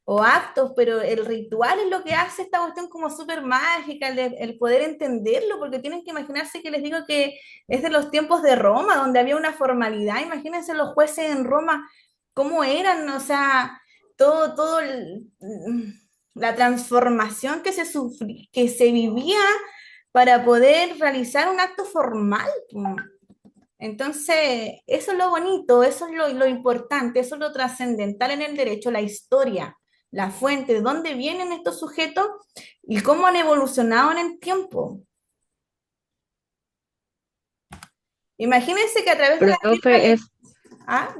o actos, pero el ritual es lo que hace esta cuestión como súper mágica, el poder entenderlo, porque tienen que imaginarse que les digo que es de los tiempos de Roma, donde había una formalidad. Imagínense los jueces en Roma, cómo eran, o sea, todo la transformación que se vivía para poder realizar un acto formal. Entonces, eso es lo bonito, eso es lo importante, eso es lo trascendental en el derecho, la historia, la fuente, de dónde vienen estos sujetos y cómo han evolucionado en el tiempo. Imagínense que a través de la firma Profe,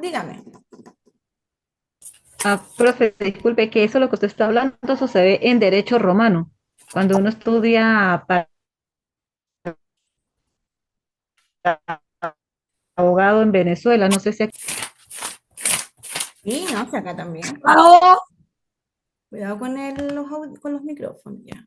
dígame. profe, disculpe que eso lo que usted está hablando, eso se ve en derecho romano. Cuando uno estudia para abogado en Venezuela, no sé si aquí. Sí, no, sí, acá también. Cuidado con con los micrófonos, ya.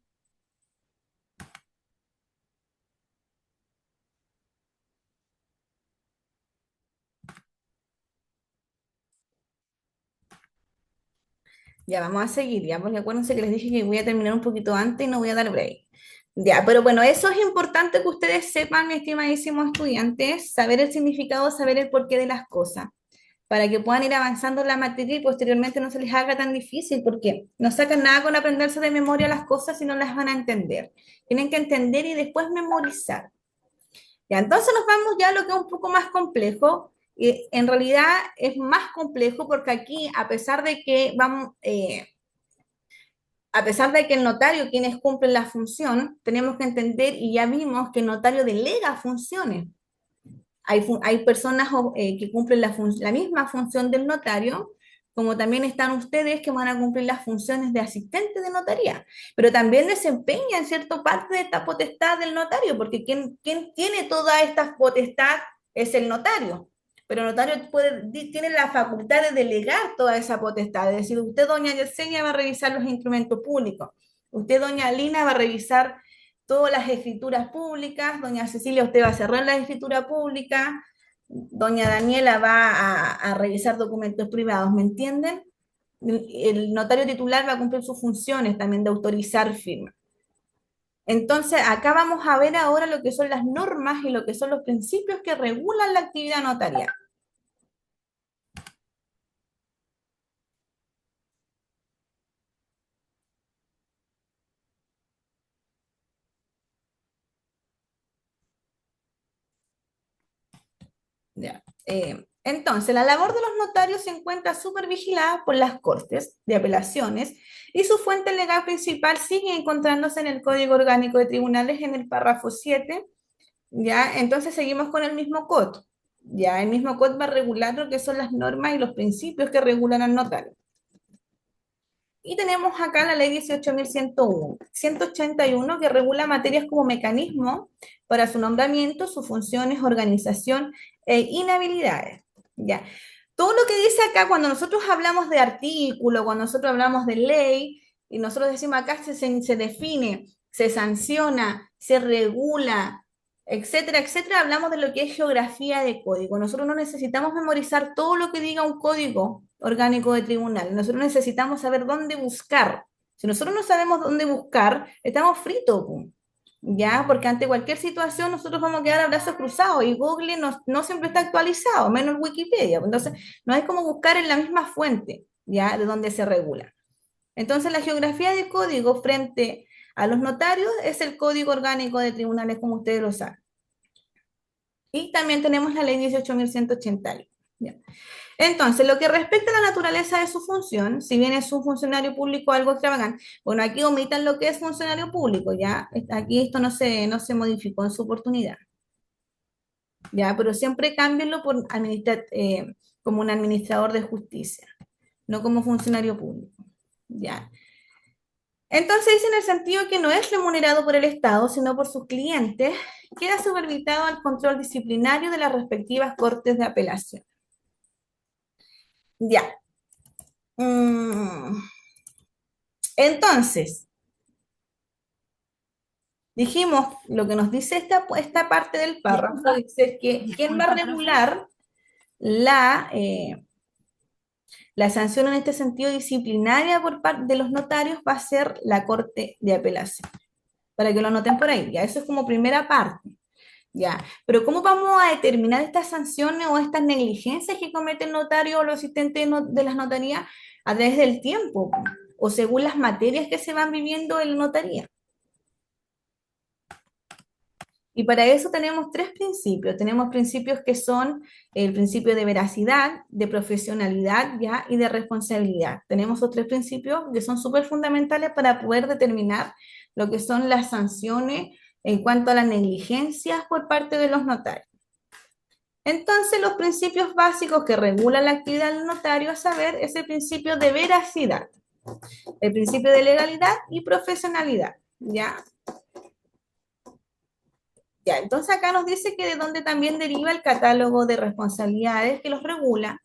Ya, vamos a seguir, ya, porque acuérdense que les dije que voy a terminar un poquito antes y no voy a dar break. Ya, pero bueno, eso es importante que ustedes sepan, mis estimadísimos estudiantes, saber el significado, saber el porqué de las cosas, para que puedan ir avanzando en la materia y posteriormente no se les haga tan difícil, porque no sacan nada con aprenderse de memoria las cosas si no las van a entender. Tienen que entender y después memorizar. Ya, entonces nos vamos ya a lo que es un poco más complejo. Y en realidad es más complejo porque aquí, a pesar de que el notario, quienes cumplen la función, tenemos que entender y ya vimos que el notario delega funciones. Hay personas que cumplen la misma función del notario, como también están ustedes que van a cumplir las funciones de asistente de notaría, pero también desempeñan cierta parte de esta potestad del notario, porque quien tiene toda esta potestad es el notario, pero el notario tiene la facultad de delegar toda esa potestad, es decir, usted, doña Yesenia, va a revisar los instrumentos públicos, usted, doña Lina, va a revisar todas las escrituras públicas, doña Cecilia, usted va a cerrar la escritura pública, doña Daniela va a revisar documentos privados, ¿me entienden? El notario titular va a cumplir sus funciones también de autorizar firmas. Entonces, acá vamos a ver ahora lo que son las normas y lo que son los principios que regulan la actividad notarial. Ya. Entonces, la labor de los notarios se encuentra súper vigilada por las Cortes de Apelaciones y su fuente legal principal sigue encontrándose en el Código Orgánico de Tribunales en el párrafo 7. ¿Ya? Entonces seguimos con el mismo COT. Ya, el mismo COT va a regular lo que son las normas y los principios que regulan al notario. Y tenemos acá la ley 18.181 que regula materias como mecanismo para su nombramiento, sus funciones, organización e inhabilidades. ¿Ya? Todo lo que dice acá, cuando nosotros hablamos de artículo, cuando nosotros hablamos de ley, y nosotros decimos acá se define, se sanciona, se regula, etcétera, etcétera, hablamos de lo que es geografía de código. Nosotros no necesitamos memorizar todo lo que diga un código orgánico de tribunal. Nosotros necesitamos saber dónde buscar. Si nosotros no sabemos dónde buscar, estamos fritos, ¿ya? Porque ante cualquier situación nosotros vamos a quedar a brazos cruzados y Google no siempre está actualizado, menos Wikipedia. Entonces, no hay como buscar en la misma fuente, ¿ya? De donde se regula. Entonces, la geografía de código frente a los notarios es el Código Orgánico de Tribunales, como ustedes lo saben. Y también tenemos la ley 18.181. ¿Ya? Entonces, lo que respecta a la naturaleza de su función, si bien es un funcionario público algo extravagante, bueno, aquí omitan lo que es funcionario público, ¿ya? Aquí esto no se modificó en su oportunidad, ¿ya? Pero siempre cámbienlo por como un administrador de justicia, no como funcionario público, ¿ya? Entonces dice en el sentido que no es remunerado por el Estado, sino por sus clientes, queda supervisado al control disciplinario de las respectivas cortes de apelación. Ya. Entonces, dijimos, lo que nos dice esta parte del párrafo, dice que quien va a regular la sanción en este sentido disciplinaria por parte de los notarios va a ser la Corte de Apelación. Para que lo anoten por ahí, ya eso es como primera parte. Ya, pero ¿cómo vamos a determinar estas sanciones o estas negligencias que comete el notario o los asistentes de las notarías a través del tiempo o según las materias que se van viviendo en la notaría? Y para eso tenemos tres principios. Tenemos principios que son el principio de veracidad, de profesionalidad, ¿ya? Y de responsabilidad. Tenemos esos tres principios que son súper fundamentales para poder determinar lo que son las sanciones en cuanto a las negligencias por parte de los notarios. Entonces, los principios básicos que regulan la actividad del notario, a saber, es el principio de veracidad, el principio de legalidad y profesionalidad, ¿ya? Ya, entonces acá nos dice que de dónde también deriva el catálogo de responsabilidades que los regula.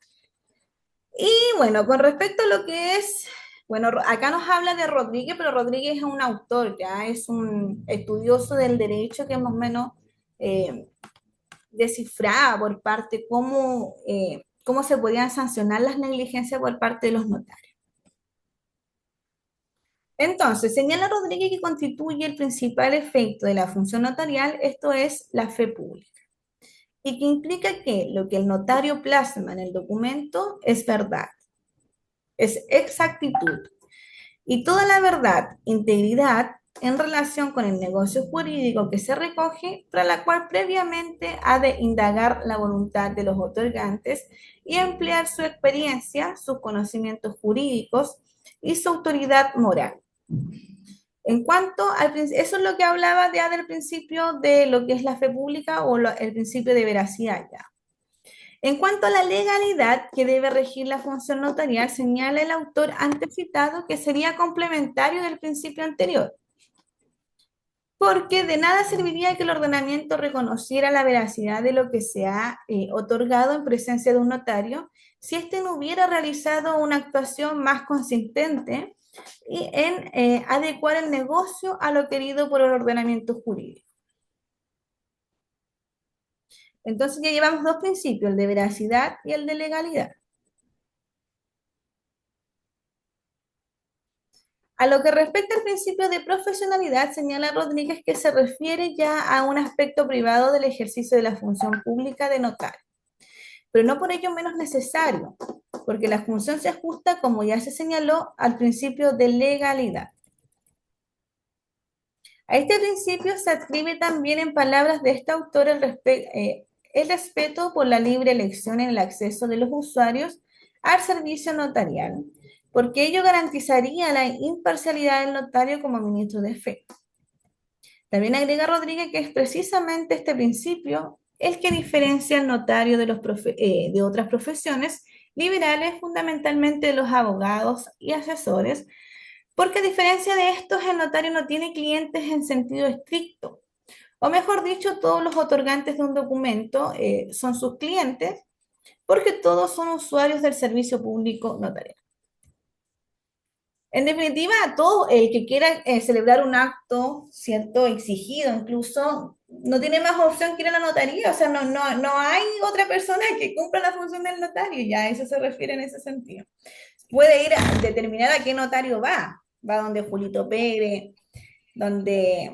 Y bueno, con respecto a lo que es, bueno, acá nos habla de Rodríguez, pero Rodríguez es un autor, ya es un estudioso del derecho que más o menos descifraba por parte cómo se podían sancionar las negligencias por parte de los notarios. Entonces, señala Rodríguez que constituye el principal efecto de la función notarial, esto es la fe pública, y que implica que lo que el notario plasma en el documento es verdad, es exactitud, y toda la verdad, integridad en relación con el negocio jurídico que se recoge, para la cual previamente ha de indagar la voluntad de los otorgantes y emplear su experiencia, sus conocimientos jurídicos y su autoridad moral. En cuanto al eso es lo que hablaba ya del principio de lo que es la fe pública o el principio de veracidad ya. En cuanto a la legalidad que debe regir la función notarial, señala el autor antes citado que sería complementario del principio anterior, porque de nada serviría que el ordenamiento reconociera la veracidad de lo que se ha otorgado en presencia de un notario si éste no hubiera realizado una actuación más consistente y en adecuar el negocio a lo querido por el ordenamiento jurídico. Entonces ya llevamos dos principios, el de veracidad y el de legalidad. A lo que respecta al principio de profesionalidad, señala Rodríguez que se refiere ya a un aspecto privado del ejercicio de la función pública de notario, pero no por ello menos necesario, porque la función se ajusta, como ya se señaló, al principio de legalidad. A este principio se adscribe también, en palabras de este autor, el respeto por la libre elección en el acceso de los usuarios al servicio notarial, porque ello garantizaría la imparcialidad del notario como ministro de fe. También agrega Rodríguez que es precisamente este principio el que diferencia al notario de otras profesiones liberales, fundamentalmente de los abogados y asesores, porque a diferencia de estos, el notario no tiene clientes en sentido estricto, o mejor dicho, todos los otorgantes de un documento son sus clientes, porque todos son usuarios del servicio público notarial. En definitiva, todo el que quiera celebrar un acto, ¿cierto?, exigido incluso, no tiene más opción que ir a la notaría, o sea, no hay otra persona que cumpla la función del notario, ya a eso se refiere en ese sentido. Puede ir a determinar a qué notario va donde Julito Pérez, donde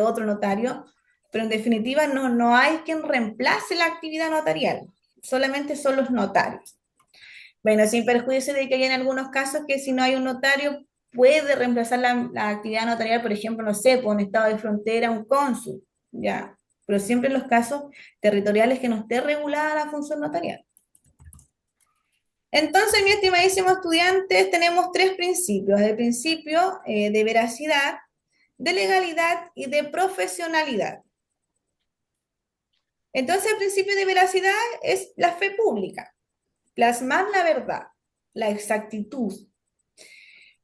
otro notario, pero en definitiva no hay quien reemplace la actividad notarial, solamente son los notarios. Bueno, sin perjuicio de que hay en algunos casos que si no hay un notario puede reemplazar la actividad notarial, por ejemplo, no sé, por un estado de frontera, un cónsul, ya, pero siempre en los casos territoriales que no esté regulada la función notarial. Entonces, mi estimadísimo estudiante, tenemos tres principios: el principio de veracidad, de legalidad y de profesionalidad. Entonces, el principio de veracidad es la fe pública, plasmar la verdad, la exactitud.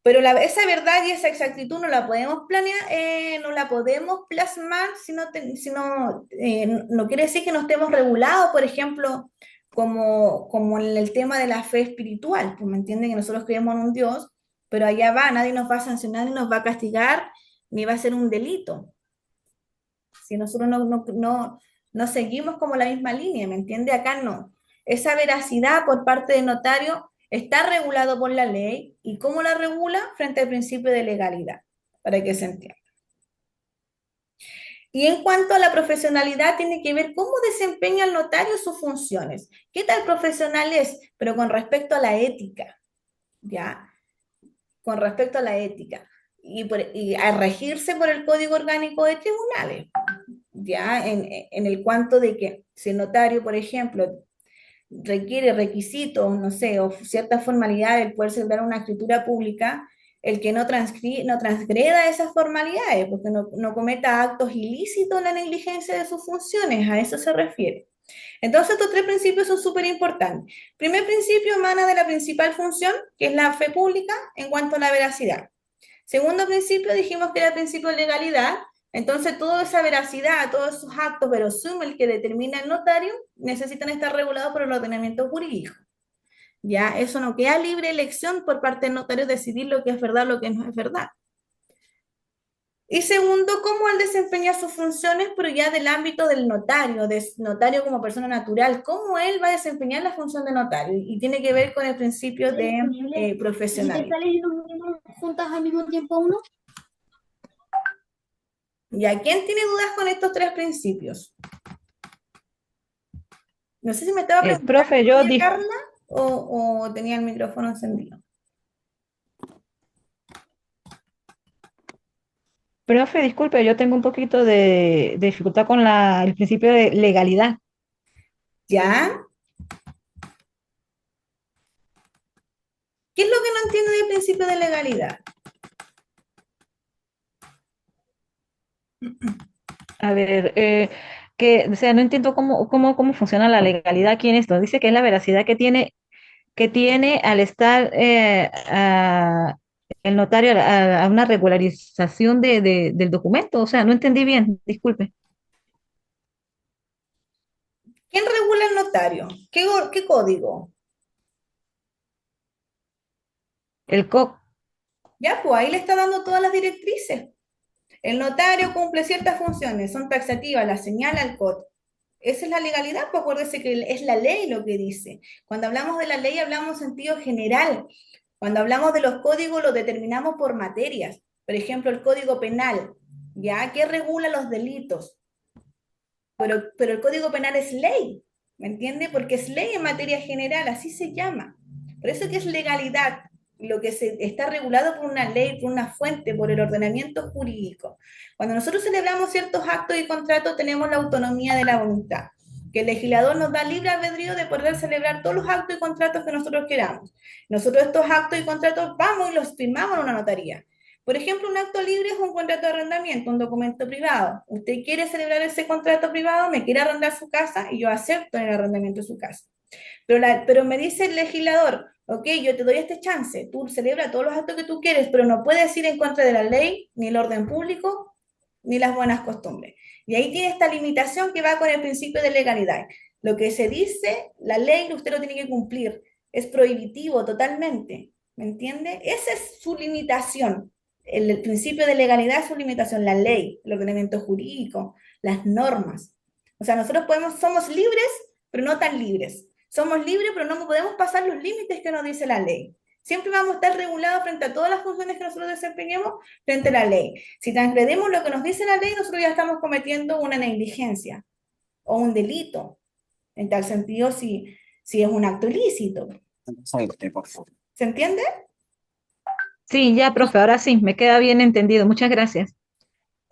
Pero esa verdad y esa exactitud no la podemos planear, no la podemos plasmar no quiere decir que no estemos regulados, por ejemplo, como en el tema de la fe espiritual, pues me entienden que nosotros creemos en un Dios, pero allá va, nadie nos va a sancionar ni nos va a castigar, ni va a ser un delito. Si nosotros no seguimos como la misma línea, ¿me entiende? Acá no. Esa veracidad por parte del notario está regulado por la ley. ¿Y cómo la regula? Frente al principio de legalidad, para que se entienda. Y en cuanto a la profesionalidad, tiene que ver cómo desempeña el notario sus funciones. ¿Qué tal profesional es? Pero con respecto a la ética, ¿ya? Con respecto a la ética. Y a regirse por el Código Orgánico de Tribunales, ¿ya? En el cuanto de que si el notario, por ejemplo, requiere requisitos, no sé, o ciertas formalidades del poder celebrar una escritura pública, el que no transgreda esas formalidades, porque no cometa actos ilícitos en la negligencia de sus funciones, a eso se refiere. Entonces, estos tres principios son súper importantes. Primer principio emana de la principal función, que es la fe pública, en cuanto a la veracidad. Segundo principio, dijimos que era el principio de legalidad. Entonces, toda esa veracidad, todos esos actos verosímiles que determina el notario, necesitan estar regulados por el ordenamiento jurídico. Ya, eso no queda libre elección por parte del notario decidir lo que es verdad o lo que no es verdad. Y segundo, cómo él desempeña sus funciones, pero ya del ámbito del notario como persona natural, cómo él va a desempeñar la función de notario. Y tiene que ver con el principio de profesionalidad. ¿Juntas al mismo tiempo uno? ¿Ya quién tiene dudas con estos tres principios? No sé si me estaba preguntando, Profe, yo Carla, o tenía el micrófono encendido. Profe, disculpe, yo tengo un poquito de dificultad con el principio de legalidad. ¿Ya? ¿Qué es lo que no entiende del principio de legalidad? A ver, o sea, no entiendo cómo funciona la legalidad aquí en esto. Dice que es la veracidad que tiene al estar el notario a una regularización del documento. O sea, no entendí bien, disculpe. ¿Quién regula el notario? ¿Qué código? El COC. Ya, pues ahí le está dando todas las directrices. El notario cumple ciertas funciones, son taxativas, las señala el COD. Esa es la legalidad, pues acuérdese que es la ley lo que dice. Cuando hablamos de la ley hablamos en sentido general. Cuando hablamos de los códigos los determinamos por materias. Por ejemplo, el Código Penal, ¿ya? Que regula los delitos. Pero el Código Penal es ley, ¿me entiende? Porque es ley en materia general, así se llama. Por eso que es legalidad, lo que está regulado por una ley, por una fuente, por el ordenamiento jurídico. Cuando nosotros celebramos ciertos actos y contratos, tenemos la autonomía de la voluntad, que el legislador nos da libre albedrío de poder celebrar todos los actos y contratos que nosotros queramos. Nosotros estos actos y contratos vamos y los firmamos en una notaría. Por ejemplo, un acto libre es un contrato de arrendamiento, un documento privado. Usted quiere celebrar ese contrato privado, me quiere arrendar su casa y yo acepto el arrendamiento de su casa. Pero me dice el legislador, ok, yo te doy este chance, tú celebra todos los actos que tú quieres, pero no puedes ir en contra de la ley, ni el orden público, ni las buenas costumbres. Y ahí tiene esta limitación que va con el principio de legalidad. Lo que se dice, la ley, usted lo tiene que cumplir. Es prohibitivo totalmente. ¿Me entiende? Esa es su limitación. El principio de legalidad es su limitación, la ley, el ordenamiento jurídico, las normas. O sea, nosotros somos libres, pero no tan libres. Somos libres, pero no podemos pasar los límites que nos dice la ley. Siempre vamos a estar regulados frente a todas las funciones que nosotros desempeñemos frente a la ley. Si transgredimos lo que nos dice la ley, nosotros ya estamos cometiendo una negligencia o un delito. En tal sentido, si es un acto ilícito. ¿Se entiende? Sí, ya, profe, ahora sí, me queda bien entendido. Muchas gracias.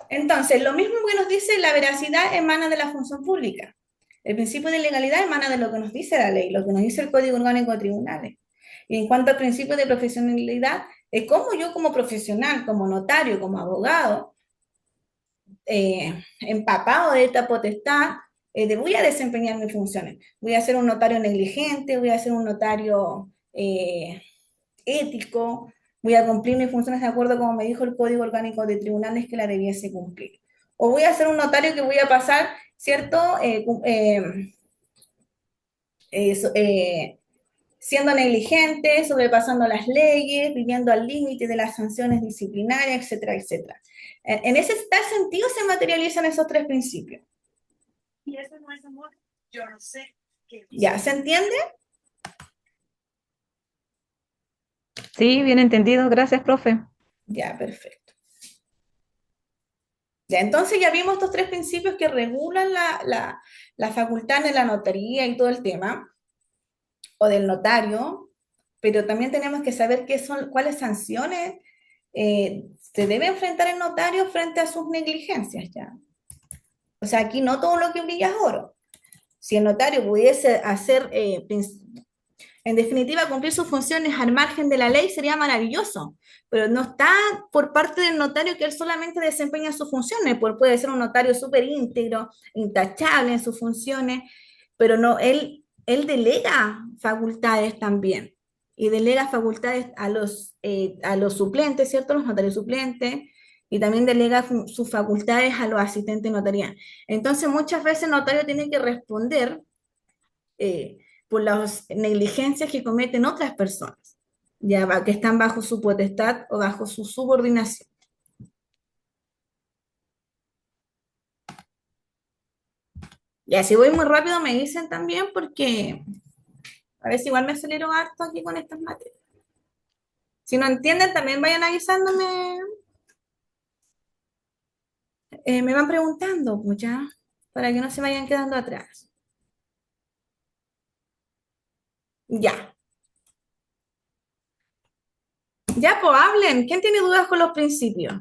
Entonces, lo mismo que nos dice la veracidad emana de la función pública. El principio de legalidad emana de lo que nos dice la ley, lo que nos dice el Código Orgánico de Tribunales. Y en cuanto al principio de profesionalidad, es como yo como profesional, como notario, como abogado, empapado de esta potestad, voy a desempeñar mis funciones. Voy a ser un notario negligente, voy a ser un notario ético, voy a cumplir mis funciones de acuerdo como me dijo el Código Orgánico de Tribunales que la debiese cumplir. O voy a ser un notario que voy a pasar, ¿cierto? Siendo negligente, sobrepasando las leyes, viviendo al límite de las sanciones disciplinarias, etcétera, etcétera. En ese tal sentido se materializan esos tres principios. Y eso no es amor, yo no sé qué. ¿Ya se entiende? Sí, bien entendido. Gracias, profe. Ya, perfecto. Ya, entonces ya vimos estos tres principios que regulan la facultad de la notaría y todo el tema, o del notario, pero también tenemos que saber cuáles sanciones se debe enfrentar el notario frente a sus negligencias, ¿ya? O sea, aquí no todo lo que brilla es oro. Si el notario pudiese hacer, en definitiva, cumplir sus funciones al margen de la ley, sería maravilloso, pero no está por parte del notario que él solamente desempeña sus funciones, pues puede ser un notario súper íntegro, intachable en sus funciones, pero no, él delega facultades también, y delega facultades a los suplentes, ¿cierto? Los notarios suplentes, y también delega sus facultades a los asistentes notariales. Entonces, muchas veces el notario tiene que responder por las negligencias que cometen otras personas, que están bajo su potestad o bajo su subordinación. Ya, si voy muy rápido me dicen también porque a veces igual me acelero harto aquí con estas materias. Si no entienden, también vayan avisándome, me van preguntando, pues ya, para que no se vayan quedando atrás. Ya. Ya, pues hablen. ¿Quién tiene dudas con los principios?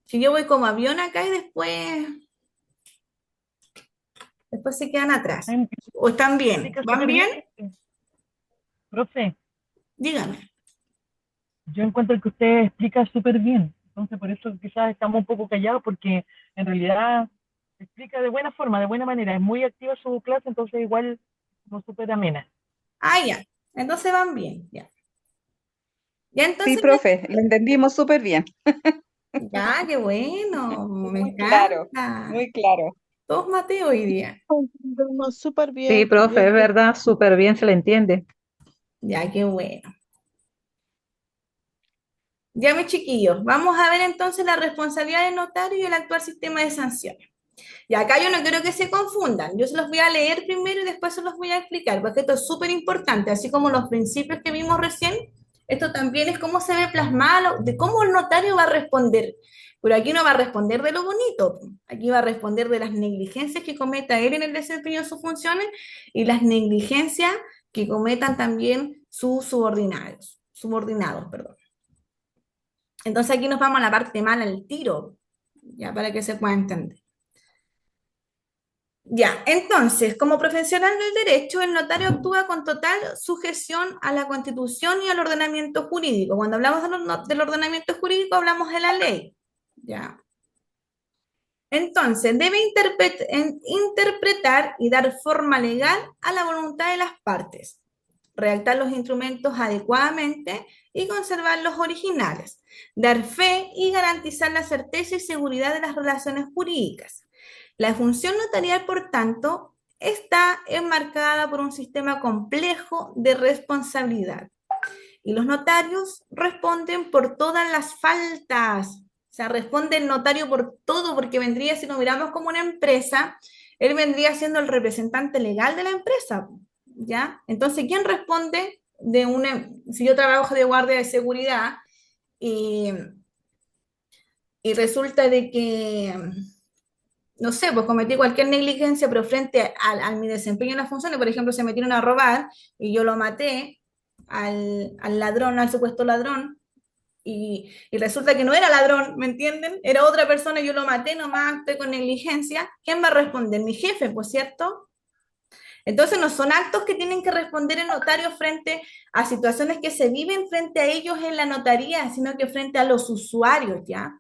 Si yo voy como avión acá y después se quedan atrás. ¿O están bien? Explica ¿Van súper bien? Profe, Díganme. yo encuentro que usted explica súper bien. Entonces, por eso quizás estamos un poco callados, porque en realidad explica de buena forma, de buena manera. Es muy activa su clase, entonces igual no súper amena. Ah, ya. Entonces van bien, ya. Ya Sí, entonces, profe, lo entendimos súper bien. ya, qué bueno. Me Muy claro, encanta. muy claro. Todos Mateo hoy día. Entendemos súper Sí, bien, profe, bien, es bien. verdad, súper bien se le entiende. Ya, qué bueno. Ya, mis chiquillos, vamos a ver entonces la responsabilidad del notario y el actual sistema de sanciones. Y acá yo no quiero que se confundan. Yo se los voy a leer primero y después se los voy a explicar, porque esto es súper importante, así como los principios que vimos recién, esto también es cómo se ve plasmado, de cómo el notario va a responder. Pero aquí no va a responder de lo bonito, aquí va a responder de las negligencias que cometa él en el desempeño de sus funciones y las negligencias que cometan también sus subordinados, perdón. Entonces aquí nos vamos a la parte mala al tiro, ya para que se pueda entender. Ya, entonces, como profesional del derecho, el notario actúa con total sujeción a la Constitución y al ordenamiento jurídico. Cuando hablamos del ordenamiento jurídico, hablamos de la ley. Ya. Entonces, debe interpretar y dar forma legal a la voluntad de las partes, redactar los instrumentos adecuadamente y conservar los originales, dar fe y garantizar la certeza y seguridad de las relaciones jurídicas. La función notarial, por tanto, está enmarcada por un sistema complejo de responsabilidad. Y los notarios responden por todas las faltas. O sea, responde el notario por todo, porque vendría, si nos miramos como una empresa, él vendría siendo el representante legal de la empresa, ¿ya? Entonces, ¿quién responde de si yo trabajo de guardia de seguridad y, y resulta de que no sé, pues cometí cualquier negligencia, pero frente a mi desempeño en las funciones, por ejemplo, se metieron a robar y yo lo maté al ladrón, al supuesto ladrón, y resulta que no era ladrón, ¿me entienden? Era otra persona y yo lo maté, nomás actué con negligencia. ¿Quién va a responder? Mi jefe, por cierto. Entonces no son actos que tienen que responder el notario frente a situaciones que se viven frente a ellos en la notaría, sino que frente a los usuarios, ¿ya?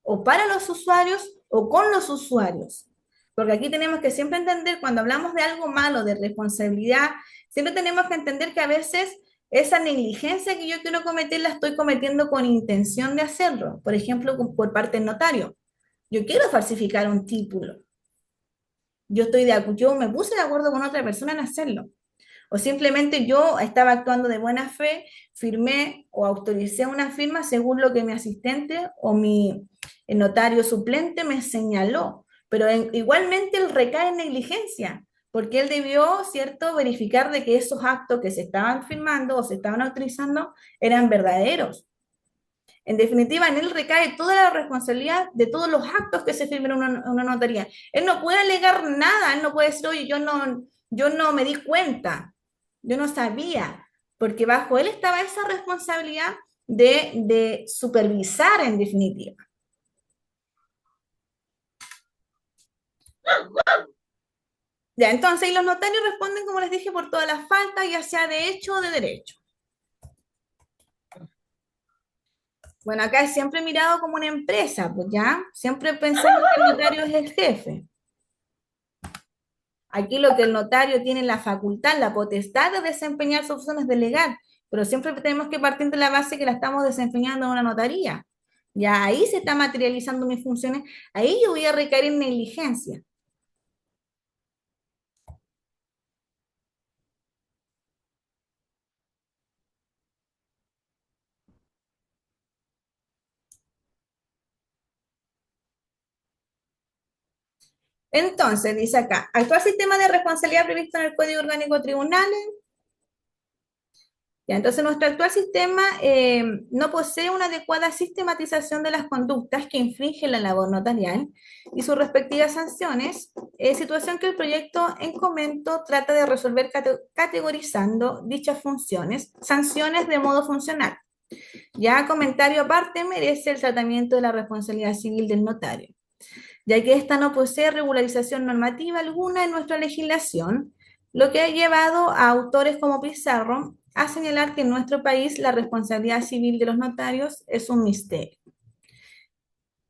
O para los usuarios o con los usuarios. Porque aquí tenemos que siempre entender, cuando hablamos de algo malo, de responsabilidad, siempre tenemos que entender que a veces esa negligencia que yo quiero cometer la estoy cometiendo con intención de hacerlo. Por ejemplo, por parte del notario. Yo quiero falsificar un título. Yo me puse de acuerdo con otra persona en hacerlo. O simplemente yo estaba actuando de buena fe, firmé o autoricé una firma según lo que mi asistente o el notario suplente me señaló. Pero igualmente él recae en negligencia, porque él debió, ¿cierto?, verificar de que esos actos que se estaban firmando o se estaban autorizando eran verdaderos. En definitiva, en él recae toda la responsabilidad de todos los actos que se firmen en una notaría. Él no puede alegar nada, él no puede decir, oye, yo no me di cuenta, yo no sabía, porque bajo él estaba esa responsabilidad de supervisar en definitiva. Ya, entonces, y los notarios responden, como les dije, por todas las faltas, ya sea de hecho o de derecho. Bueno, acá es siempre mirado como una empresa, pues ya, siempre pensamos que el notario es el jefe. Aquí lo que el notario tiene la facultad, la potestad de desempeñar sus funciones de legal, pero siempre tenemos que partir de la base que la estamos desempeñando en una notaría. Ya ahí se está materializando mis funciones, ahí yo voy a recaer en negligencia. Entonces, dice acá, actual sistema de responsabilidad previsto en el Código Orgánico de Tribunales. Ya, entonces, nuestro actual sistema no posee una adecuada sistematización de las conductas que infringen la labor notarial y sus respectivas sanciones, situación que el proyecto en comento trata de resolver categorizando dichas funciones, sanciones de modo funcional. Ya comentario aparte merece el tratamiento de la responsabilidad civil del notario, ya que ésta no posee regularización normativa alguna en nuestra legislación, lo que ha llevado a autores como Pizarro a señalar que en nuestro país la responsabilidad civil de los notarios es un misterio.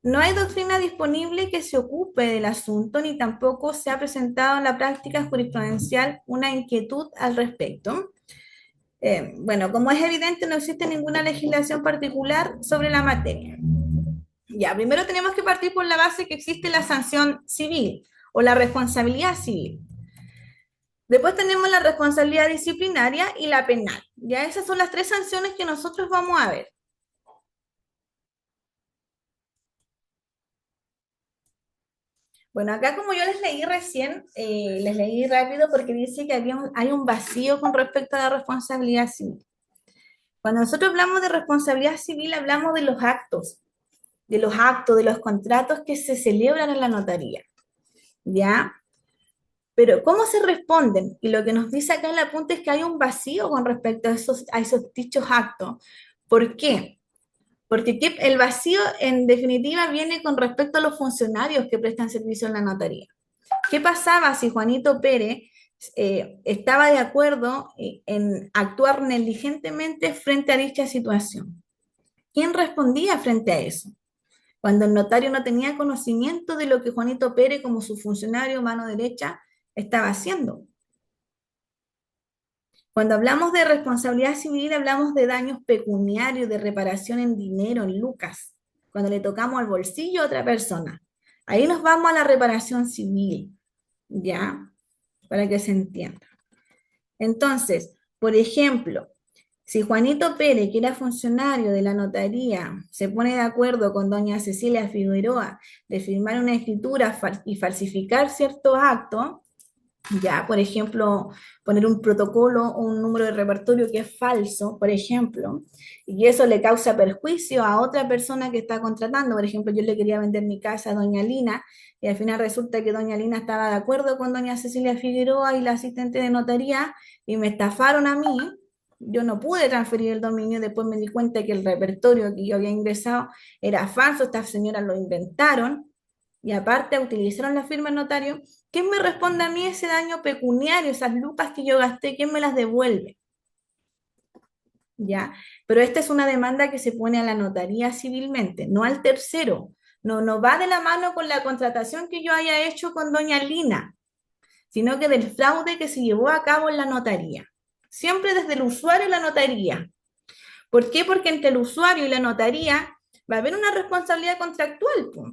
No hay doctrina disponible que se ocupe del asunto, ni tampoco se ha presentado en la práctica jurisprudencial una inquietud al respecto. Bueno, como es evidente, no existe ninguna legislación particular sobre la materia. Ya, primero tenemos que partir por la base que existe la sanción civil o la responsabilidad civil. Después tenemos la responsabilidad disciplinaria y la penal. Ya esas son las tres sanciones que nosotros vamos a ver. Bueno, acá como yo les leí recién, les leí rápido porque dice que hay un vacío con respecto a la responsabilidad civil. Cuando nosotros hablamos de responsabilidad civil, hablamos de los contratos que se celebran en la notaría, ¿ya? Pero ¿cómo se responden? Y lo que nos dice acá el apunte es que hay un vacío con respecto a esos dichos actos. ¿Por qué? Porque el vacío en definitiva viene con respecto a los funcionarios que prestan servicio en la notaría. ¿Qué pasaba si Juanito Pérez estaba de acuerdo en actuar negligentemente frente a dicha situación? ¿Quién respondía frente a eso? Cuando el notario no tenía conocimiento de lo que Juanito Pérez, como su funcionario mano derecha, estaba haciendo. Cuando hablamos de responsabilidad civil, hablamos de daños pecuniarios, de reparación en dinero, en lucas, cuando le tocamos al bolsillo a otra persona. Ahí nos vamos a la reparación civil, ¿ya? Para que se entienda. Entonces, por ejemplo, si Juanito Pérez, que era funcionario de la notaría, se pone de acuerdo con doña Cecilia Figueroa de firmar una escritura y falsificar ciertos actos, ya, por ejemplo, poner un protocolo o un número de repertorio que es falso, por ejemplo, y eso le causa perjuicio a otra persona que está contratando. Por ejemplo, yo le quería vender mi casa a doña Lina, y al final resulta que doña Lina estaba de acuerdo con doña Cecilia Figueroa y la asistente de notaría, y me estafaron a mí. Yo no pude transferir el dominio, después me di cuenta que el repertorio que yo había ingresado era falso, estas señoras lo inventaron, y aparte utilizaron la firma del notario. ¿Quién me responde a mí ese daño pecuniario, esas lucas que yo gasté? ¿Quién me las devuelve? ¿Ya? Pero esta es una demanda que se pone a la notaría civilmente, no al tercero. No, no va de la mano con la contratación que yo haya hecho con doña Lina, sino que del fraude que se llevó a cabo en la notaría. Siempre desde el usuario y la notaría. ¿Por qué? Porque entre el usuario y la notaría va a haber una responsabilidad contractual, pues.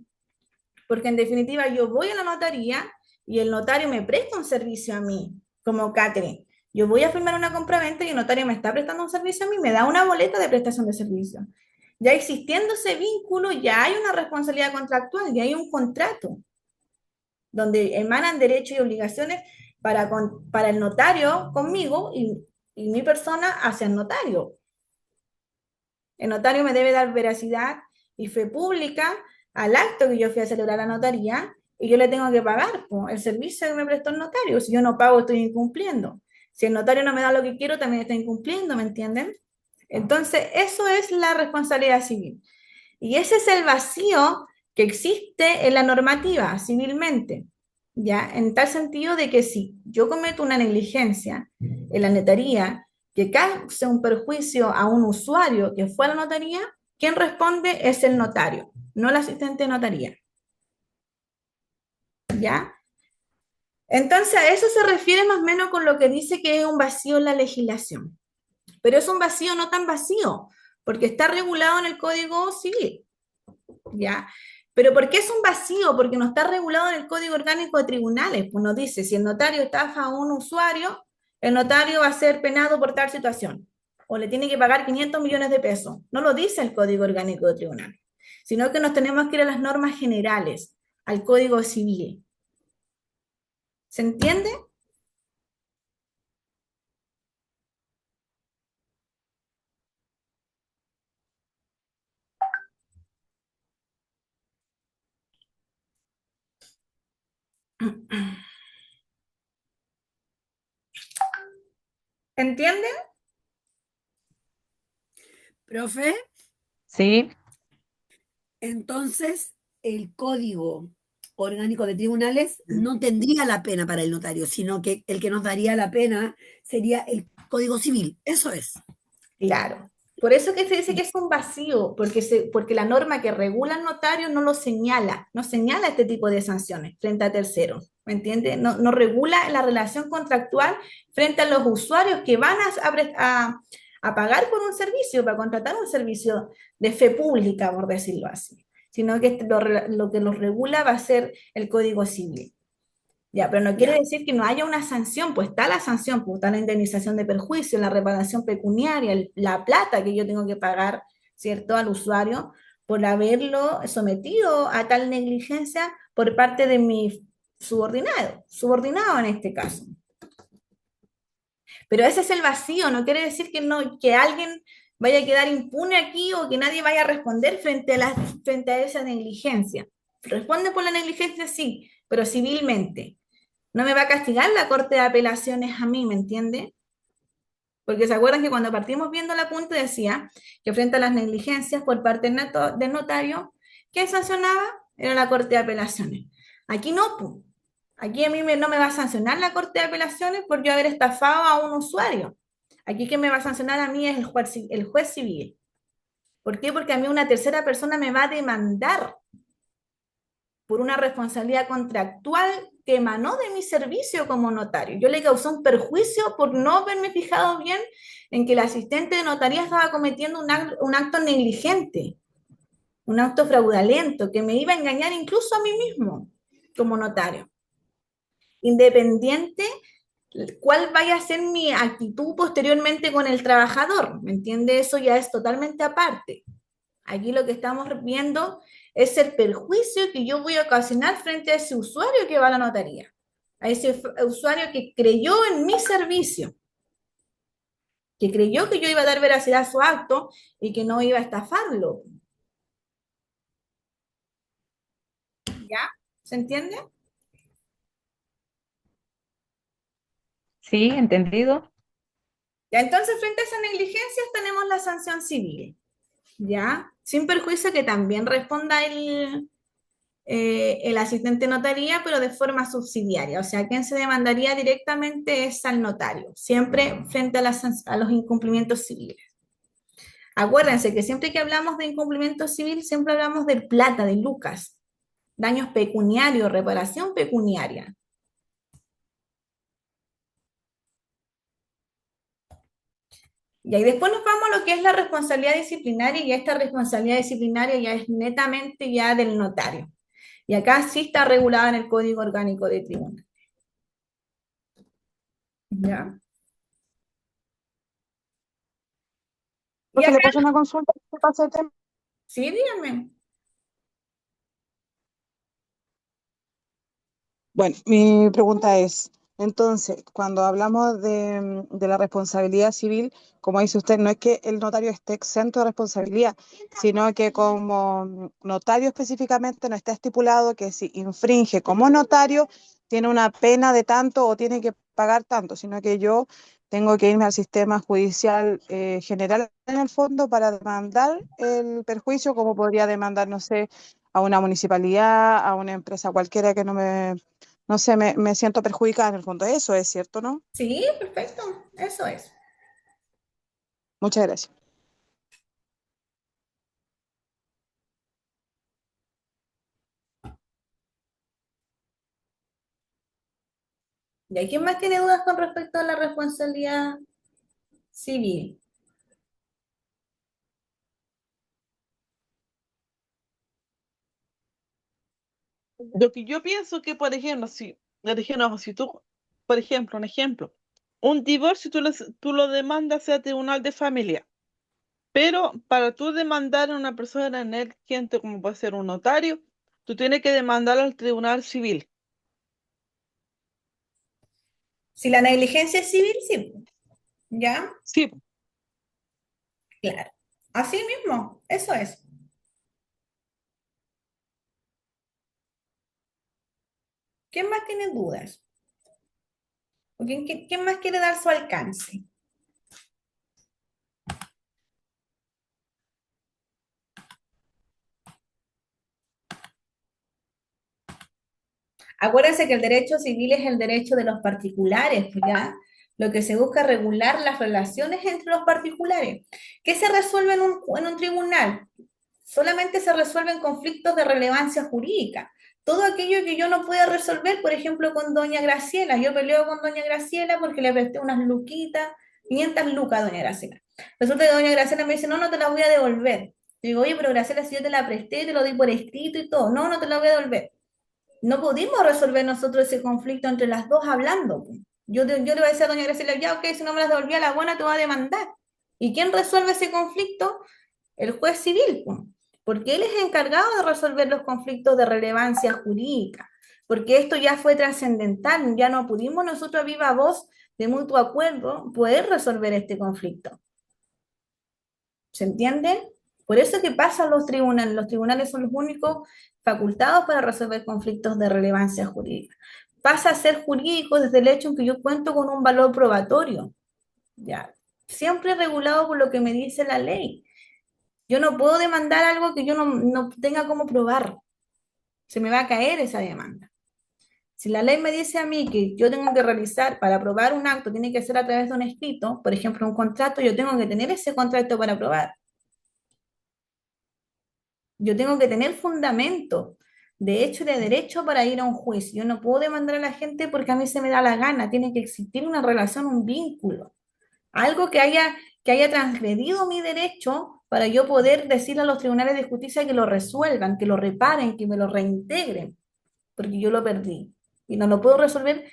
Porque en definitiva yo voy a la notaría y el notario me presta un servicio a mí, como Catherine. Yo voy a firmar una compraventa y el notario me está prestando un servicio a mí, me da una boleta de prestación de servicio. Ya existiendo ese vínculo, ya hay una responsabilidad contractual, ya hay un contrato, donde emanan derechos y obligaciones para el notario conmigo y mi persona hacia el notario. El notario me debe dar veracidad y fe pública al acto que yo fui a celebrar a la notaría, y yo le tengo que pagar el servicio que me prestó el notario. Si yo no pago, estoy incumpliendo. Si el notario no me da lo que quiero, también está incumpliendo, ¿me entienden? Entonces, eso es la responsabilidad civil. Y ese es el vacío que existe en la normativa civilmente, ¿ya? En tal sentido de que si yo cometo una negligencia en la notaría que cause un perjuicio a un usuario que fue a la notaría, quien responde es el notario, no el asistente de notaría. ¿Ya? Entonces, a eso se refiere más o menos con lo que dice que es un vacío en la legislación. Pero es un vacío no tan vacío, porque está regulado en el Código Civil. ¿Ya? Pero ¿por qué es un vacío? Porque no está regulado en el Código Orgánico de Tribunales. Pues nos dice, si el notario estafa a un usuario, el notario va a ser penado por tal situación, o le tiene que pagar 500 millones de pesos. No lo dice el Código Orgánico de Tribunales, sino que nos tenemos que ir a las normas generales, al Código Civil. ¿Se entiende? ¿Entienden? Profe, Sí, entonces el Código Orgánico de Tribunales no tendría la pena para el notario, sino que el que nos daría la pena sería el Código Civil. Eso es. Claro. Por eso que se dice que es un vacío, porque la norma que regula al notario no lo señala, no señala este tipo de sanciones frente a terceros, ¿me entiende? No, no regula la relación contractual frente a los usuarios que van a pagar por un servicio, para contratar un servicio de fe pública, por decirlo así, sino que lo que los regula va a ser el Código Civil. Ya, pero no quiere Ya. decir que no haya una sanción, pues está la sanción, pues está la indemnización de perjuicio, la reparación pecuniaria, la plata que yo tengo que pagar, ¿cierto?, al usuario por haberlo sometido a tal negligencia por parte de mi subordinado en este caso. Pero ese es el vacío, no quiere decir que, no, que alguien vaya a quedar impune aquí o que nadie vaya a responder frente a esa negligencia. Responde por la negligencia, sí, pero civilmente. No me va a castigar la Corte de Apelaciones a mí, ¿me entiende? Porque se acuerdan que cuando partimos viendo la punta decía que frente a las negligencias por parte del notario, ¿quién sancionaba? Era la Corte de Apelaciones. Aquí no, pues. Aquí a mí no me va a sancionar la Corte de Apelaciones por yo haber estafado a un usuario. Aquí quien me va a sancionar a mí es el juez civil. ¿Por qué? Porque a mí una tercera persona me va a demandar por una responsabilidad contractual que emanó de mi servicio como notario. Yo le causé un perjuicio por no haberme fijado bien en que el asistente de notaría estaba cometiendo un acto negligente, un acto fraudulento, que me iba a engañar incluso a mí mismo como notario. Independiente cuál vaya a ser mi actitud posteriormente con el trabajador, ¿me entiende? Eso ya es totalmente aparte. Aquí lo que estamos viendo es el perjuicio que yo voy a ocasionar frente a ese usuario que va a la notaría, a ese usuario que creyó en mi servicio, que creyó que yo iba a dar veracidad a su acto y que no iba a estafarlo. ¿Ya? ¿Se entiende? Sí, entendido. Ya, entonces frente a esas negligencias tenemos la sanción civil, ¿ya? Sin perjuicio que también responda el asistente notaría, pero de forma subsidiaria. O sea, quien se demandaría directamente es al notario, siempre frente a los incumplimientos civiles. Acuérdense que siempre que hablamos de incumplimiento civil, siempre hablamos de plata, de lucas, daños pecuniarios, reparación pecuniaria. Y ahí después nos vamos a lo que es la responsabilidad disciplinaria, y esta responsabilidad disciplinaria ya es netamente ya del notario. Y acá sí está regulada en el Código Orgánico de Tribunal. ¿Ya? Y Entonces, ¿le acá, puedo hacer una consulta? ¿Qué pasa el tema? sí, dígame. Bueno, mi pregunta es, entonces, cuando hablamos de la responsabilidad civil, como dice usted, no es que el notario esté exento de responsabilidad, sino que como notario específicamente no está estipulado que si infringe como notario, tiene una pena de tanto o tiene que pagar tanto, sino que yo tengo que irme al sistema judicial general en el fondo para demandar el perjuicio, como podría demandar, no sé, a una municipalidad, a una empresa cualquiera que no sé, me siento perjudicada en el fondo. Eso es cierto, ¿no? Sí, perfecto, eso es. Muchas gracias. ¿Y hay quién más tiene dudas con respecto a la responsabilidad civil? Lo que yo pienso que, por ejemplo, si tú, por ejemplo, un ejemplo, un divorcio tú lo demandas a tribunal de familia, pero para tú demandar a una persona negligente, como puede ser un notario, tú tienes que demandar al tribunal civil. Si la negligencia es civil, sí. ¿Ya? Sí, Claro. Así mismo, eso es. ¿Quién más tiene dudas? ¿O quién más quiere dar su alcance? Acuérdense que el derecho civil es el derecho de los particulares, pues, ¿ya? Lo que se busca es regular las relaciones entre los particulares. ¿Qué se resuelve en un tribunal? Solamente se resuelven conflictos de relevancia jurídica. Todo aquello que yo no pueda resolver, por ejemplo, con doña Graciela. Yo peleo con doña Graciela porque le presté unas luquitas, 500 lucas a doña Graciela. Resulta que doña Graciela me dice, no, no te la voy a devolver. Yo digo, oye, pero Graciela, si yo te la presté, te lo di por escrito y todo. No, no te la voy a devolver. No pudimos resolver nosotros ese conflicto entre las dos hablando. Yo le voy a decir a doña Graciela, ya, ok, si no me las devolvía, la buena te va a demandar. ¿Y quién resuelve ese conflicto? El juez civil, pues. porque él es encargado de resolver los conflictos de relevancia jurídica, porque esto ya fue trascendental, ya no pudimos nosotros a viva voz de mutuo acuerdo poder resolver este conflicto. ¿Se entiende? Por eso es que pasa a los tribunales son los únicos facultados para resolver conflictos de relevancia jurídica. Pasa a ser jurídico desde el hecho en que yo cuento con un valor probatorio, ya, siempre regulado por lo que me dice la ley. Yo no puedo demandar algo que yo no tenga cómo probar. Se me va a caer esa demanda. Si la ley me dice a mí que yo tengo que realizar, para aprobar un acto, tiene que ser a través de un escrito, por ejemplo, un contrato, yo tengo que tener ese contrato para aprobar. Yo tengo que tener fundamento de hecho y de derecho para ir a un juicio. Yo no puedo demandar a la gente porque a mí se me da la gana. Tiene que existir una relación, un vínculo. Algo que haya transgredido mi derecho para yo poder decirle a los tribunales de justicia que lo resuelvan, que lo reparen, que me lo reintegren, porque yo lo perdí. Y no lo puedo resolver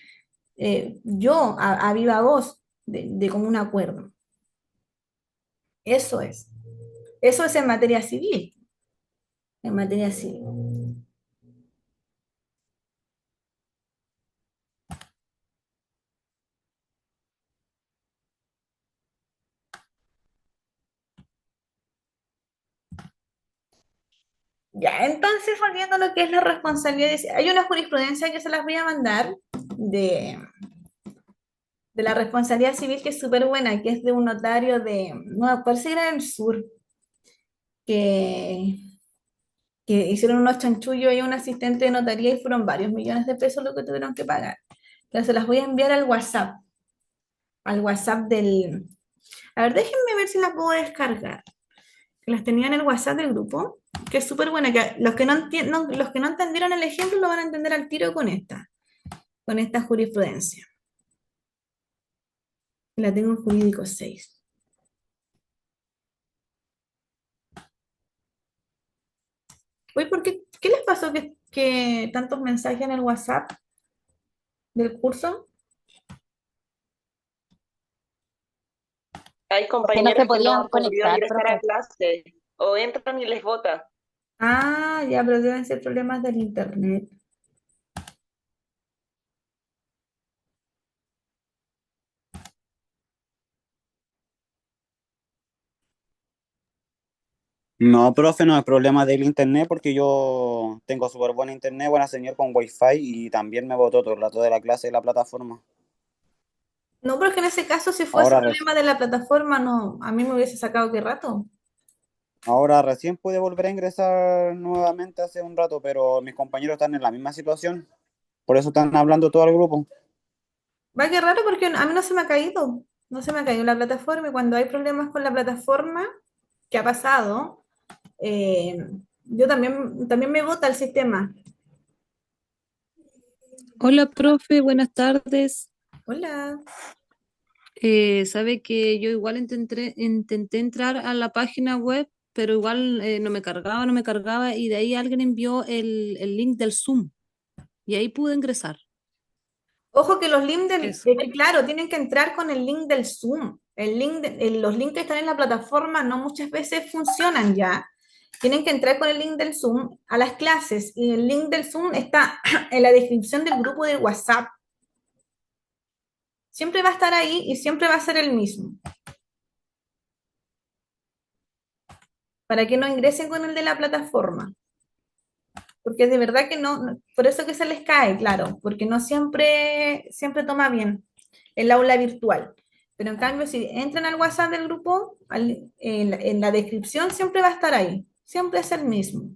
yo a viva voz de común acuerdo. Eso es. Eso es en materia civil. En materia civil. Ya, entonces volviendo a lo que es la responsabilidad, hay una jurisprudencia que se las voy a mandar de la responsabilidad civil que es súper buena, que es de un notario no, parece que era del sur, que, que hicieron unos chanchullos y un asistente de notaría y fueron varios millones de pesos lo que tuvieron que pagar. Entonces se las voy a enviar al WhatsApp del... A ver, déjenme ver si las puedo descargar. Que las tenía en el WhatsApp del grupo, que es súper buena, que los que no entendieron el ejemplo lo van a entender al tiro con esta jurisprudencia. La tengo en jurídico 6. Uy, ¿qué les pasó que tantos mensajes en el WhatsApp del curso? Hay Porque no se compañeros que no podían han podido conectar, ingresar a profe. clase o entran y les vota. Ah, ya, pero deben ser problemas del internet. No, profe, no es problema del internet porque yo tengo súper buena internet, buena señal con wifi y también me botó todo el rato de la clase de la plataforma. No, pero es que en ese caso, si fuese Ahora, problema de la plataforma, no, a mí me hubiese sacado qué rato. ahora recién pude volver a ingresar nuevamente hace un rato, pero mis compañeros están en la misma situación, por eso están hablando todo el grupo. Va, qué raro porque a mí no se me ha caído. No se me ha caído la plataforma y cuando hay problemas con la plataforma, ¿qué ha pasado? Eh, yo también me bota el sistema. Hola, profe, buenas tardes. Hola. Sabe que yo igual intenté entrar a la página web, pero igual no me cargaba, y de ahí alguien envió el link del Zoom y ahí pude ingresar. Ojo que los links Eso. claro, tienen que entrar con el link del Zoom. Los links que están en la plataforma no muchas veces funcionan ya. Tienen que entrar con el link del Zoom a las clases y el link del Zoom está en la descripción del grupo de WhatsApp. Siempre va a estar ahí y siempre va a ser el mismo. Para que no ingresen con el de la plataforma. Porque de verdad que por eso que se les cae, claro, porque no siempre toma bien el aula virtual. Pero en cambio, si entran al WhatsApp del grupo, en la descripción siempre va a estar ahí, siempre es el mismo.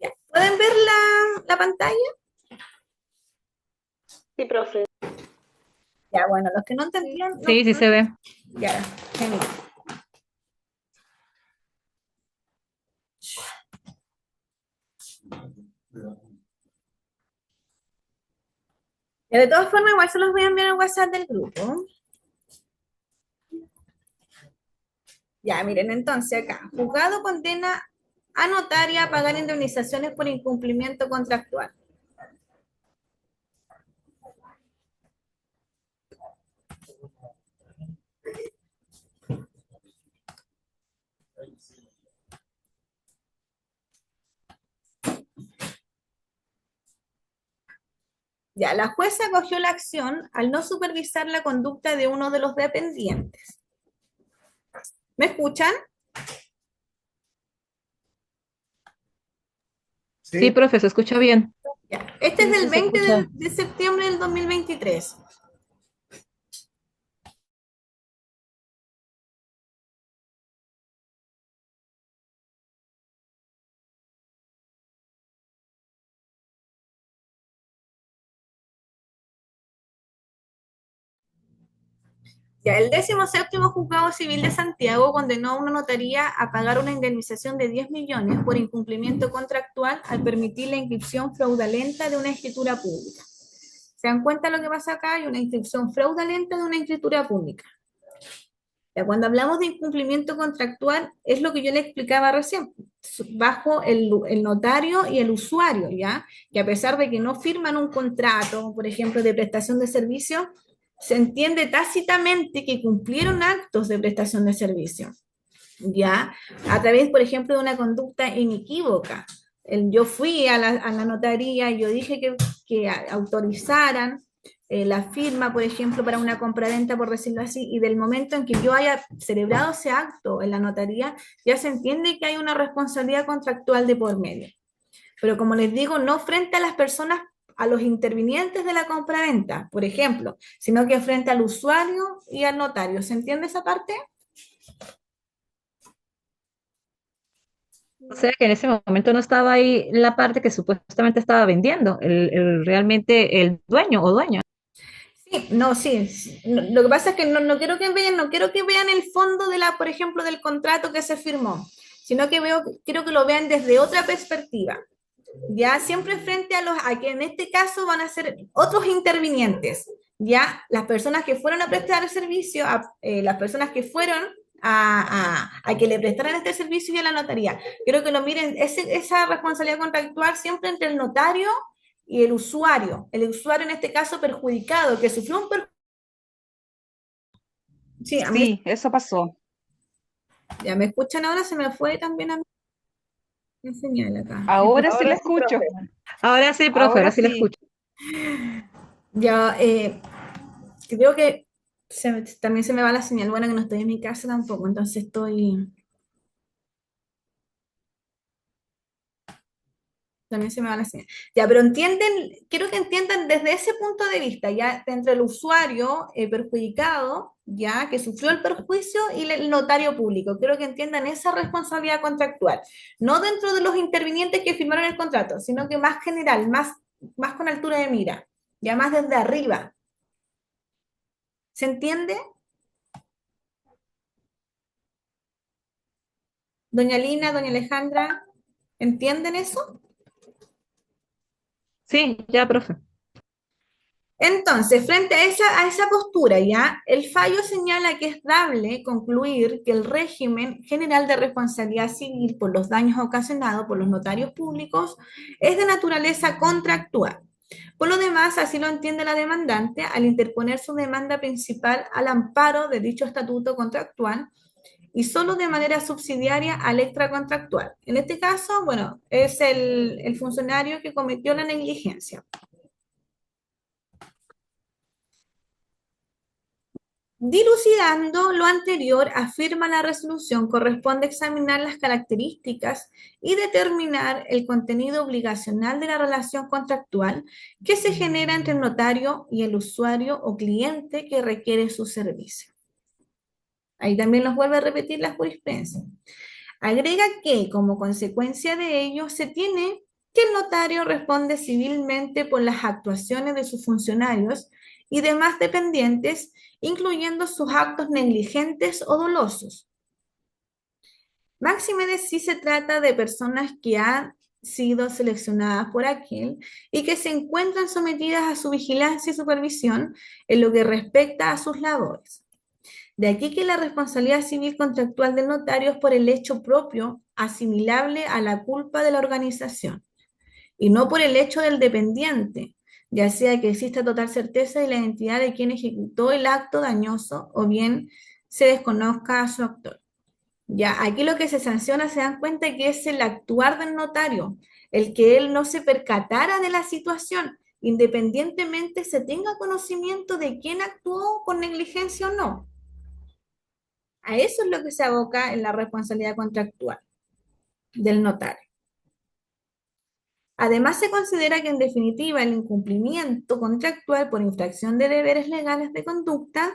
¿Ya? ¿Pueden ver la pantalla? Sí, profe. Ya, bueno, los que no entendían, Sí, sí se ve. ya, genial. De todas formas, igual se los voy a enviar al WhatsApp del grupo. Ya, miren, entonces acá, juzgado condena a notaria a pagar indemnizaciones por incumplimiento contractual. Ya, la jueza acogió la acción al no supervisar la conducta de uno de los dependientes. ¿Me escuchan? Sí, profe, se escucha bien. Ya. Este es Sí, del sí, se 20 escucha. de septiembre del 2023. Ya, el 17º Juzgado Civil de Santiago condenó a una notaría a pagar una indemnización de 10 millones por incumplimiento contractual al permitir la inscripción fraudulenta de una escritura pública. ¿Se dan cuenta lo que pasa acá? Hay una inscripción fraudulenta de una escritura pública. Ya, cuando hablamos de incumplimiento contractual, es lo que yo le explicaba recién, bajo el notario y el usuario, ¿ya? Que a pesar de que no firman un contrato, por ejemplo, de prestación de servicio, se entiende tácitamente que cumplieron actos de prestación de servicio, ¿ya? A través, por ejemplo, de una conducta inequívoca. Yo fui a la notaría y yo dije que autorizaran la firma, por ejemplo, para una compraventa, por decirlo así, y del momento en que yo haya celebrado ese acto en la notaría, ya se entiende que hay una responsabilidad contractual de por medio. Pero como les digo, no frente a las personas, a los intervinientes de la compraventa, por ejemplo, sino que frente al usuario y al notario. ¿Se entiende esa parte? O sea que en ese momento no estaba ahí la parte que supuestamente estaba vendiendo, realmente el dueño o dueña. Sí, no, sí. Lo que pasa es que no quiero que vean, no quiero que vean el fondo de por ejemplo, del contrato que se firmó, sino que quiero que lo vean desde otra perspectiva. Ya siempre frente a que en este caso van a ser otros intervinientes, ya las personas que fueron a prestar el servicio, las personas que fueron a que le prestaran este servicio y a la notaría. Quiero que lo miren, esa responsabilidad contractual siempre entre el notario y el usuario en este caso perjudicado, que sufrió un perjuicio. Sí, a mí, Sí, eso pasó. ya me escuchan ahora, se me fue también a mí la señal acá. Ahora sí la escucho. Ahora sí, profe, Ahora ahora sí la sí. escucho. Ya, creo que también se me va la señal. Bueno, que no estoy en mi casa tampoco, entonces también se me va la señal. Ya, pero quiero que entiendan desde ese punto de vista, ya, entre el usuario perjudicado, ya, que sufrió el perjuicio, y el notario público. Quiero que entiendan esa responsabilidad contractual. No dentro de los intervinientes que firmaron el contrato, sino que más general, más con altura de mira, ya más desde arriba. ¿Se entiende? Doña Lina, doña Alejandra, ¿entienden eso? Sí, ya, profe. Entonces, frente a esa postura, ya, el fallo señala que es dable concluir que el régimen general de responsabilidad civil por los daños ocasionados por los notarios públicos es de naturaleza contractual. Por lo demás, así lo entiende la demandante al interponer su demanda principal al amparo de dicho estatuto contractual y solo de manera subsidiaria al extracontractual. En este caso, bueno, es el funcionario que cometió la negligencia. Dilucidando lo anterior, afirma la resolución, corresponde examinar las características y determinar el contenido obligacional de la relación contractual que se genera entre el notario y el usuario o cliente que requiere su servicio. Ahí también nos vuelve a repetir la jurisprudencia. Agrega que, como consecuencia de ello, se tiene que el notario responde civilmente por las actuaciones de sus funcionarios y demás dependientes, incluyendo sus actos negligentes o dolosos. Máxime si se trata de personas que han sido seleccionadas por aquel y que se encuentran sometidas a su vigilancia y supervisión en lo que respecta a sus labores. De aquí que la responsabilidad civil contractual del notario es por el hecho propio asimilable a la culpa de la organización y no por el hecho del dependiente, ya sea que exista total certeza de la identidad de quien ejecutó el acto dañoso o bien se desconozca a su autor. Ya, aquí lo que se sanciona, se dan cuenta que es el actuar del notario, el que él no se percatara de la situación, independientemente se tenga conocimiento de quién actuó con negligencia o no. A eso es lo que se aboca en la responsabilidad contractual del notario. Además, se considera que en definitiva el incumplimiento contractual por infracción de deberes legales de conducta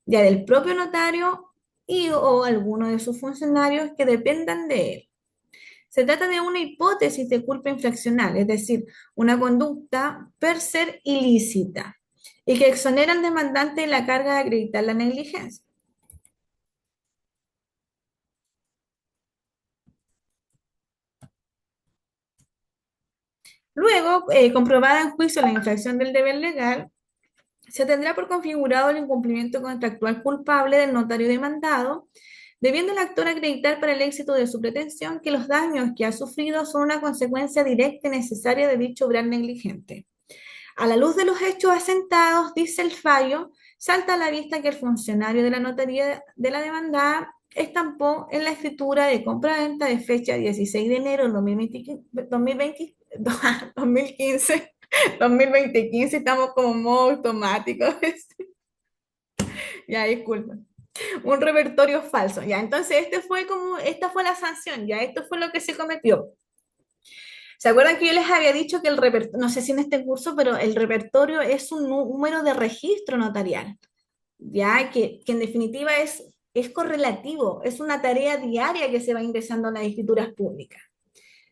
ya del propio notario y o alguno de sus funcionarios que dependan de él. Se trata de una hipótesis de culpa infraccional, es decir, una conducta per ser ilícita y que exonera al demandante de la carga de acreditar la negligencia. Luego, comprobada en juicio la infracción del deber legal, se tendrá por configurado el incumplimiento contractual culpable del notario demandado, debiendo el actor acreditar para el éxito de su pretensión que los daños que ha sufrido son una consecuencia directa y necesaria de dicho obrar negligente. A la luz de los hechos asentados, dice el fallo, salta a la vista que el funcionario de la notaría de la demandada estampó en la escritura de compra-venta de fecha 16 de enero de 2015, estamos como modo automático. Ya, disculpen. Un repertorio falso. Ya, entonces esta fue la sanción, ya, esto fue lo que se cometió. ¿Se acuerdan que yo les había dicho que el repertorio, no sé si en este curso, pero el repertorio es un número de registro notarial, ya, que en definitiva es correlativo, es una tarea diaria que se va ingresando en las escrituras públicas.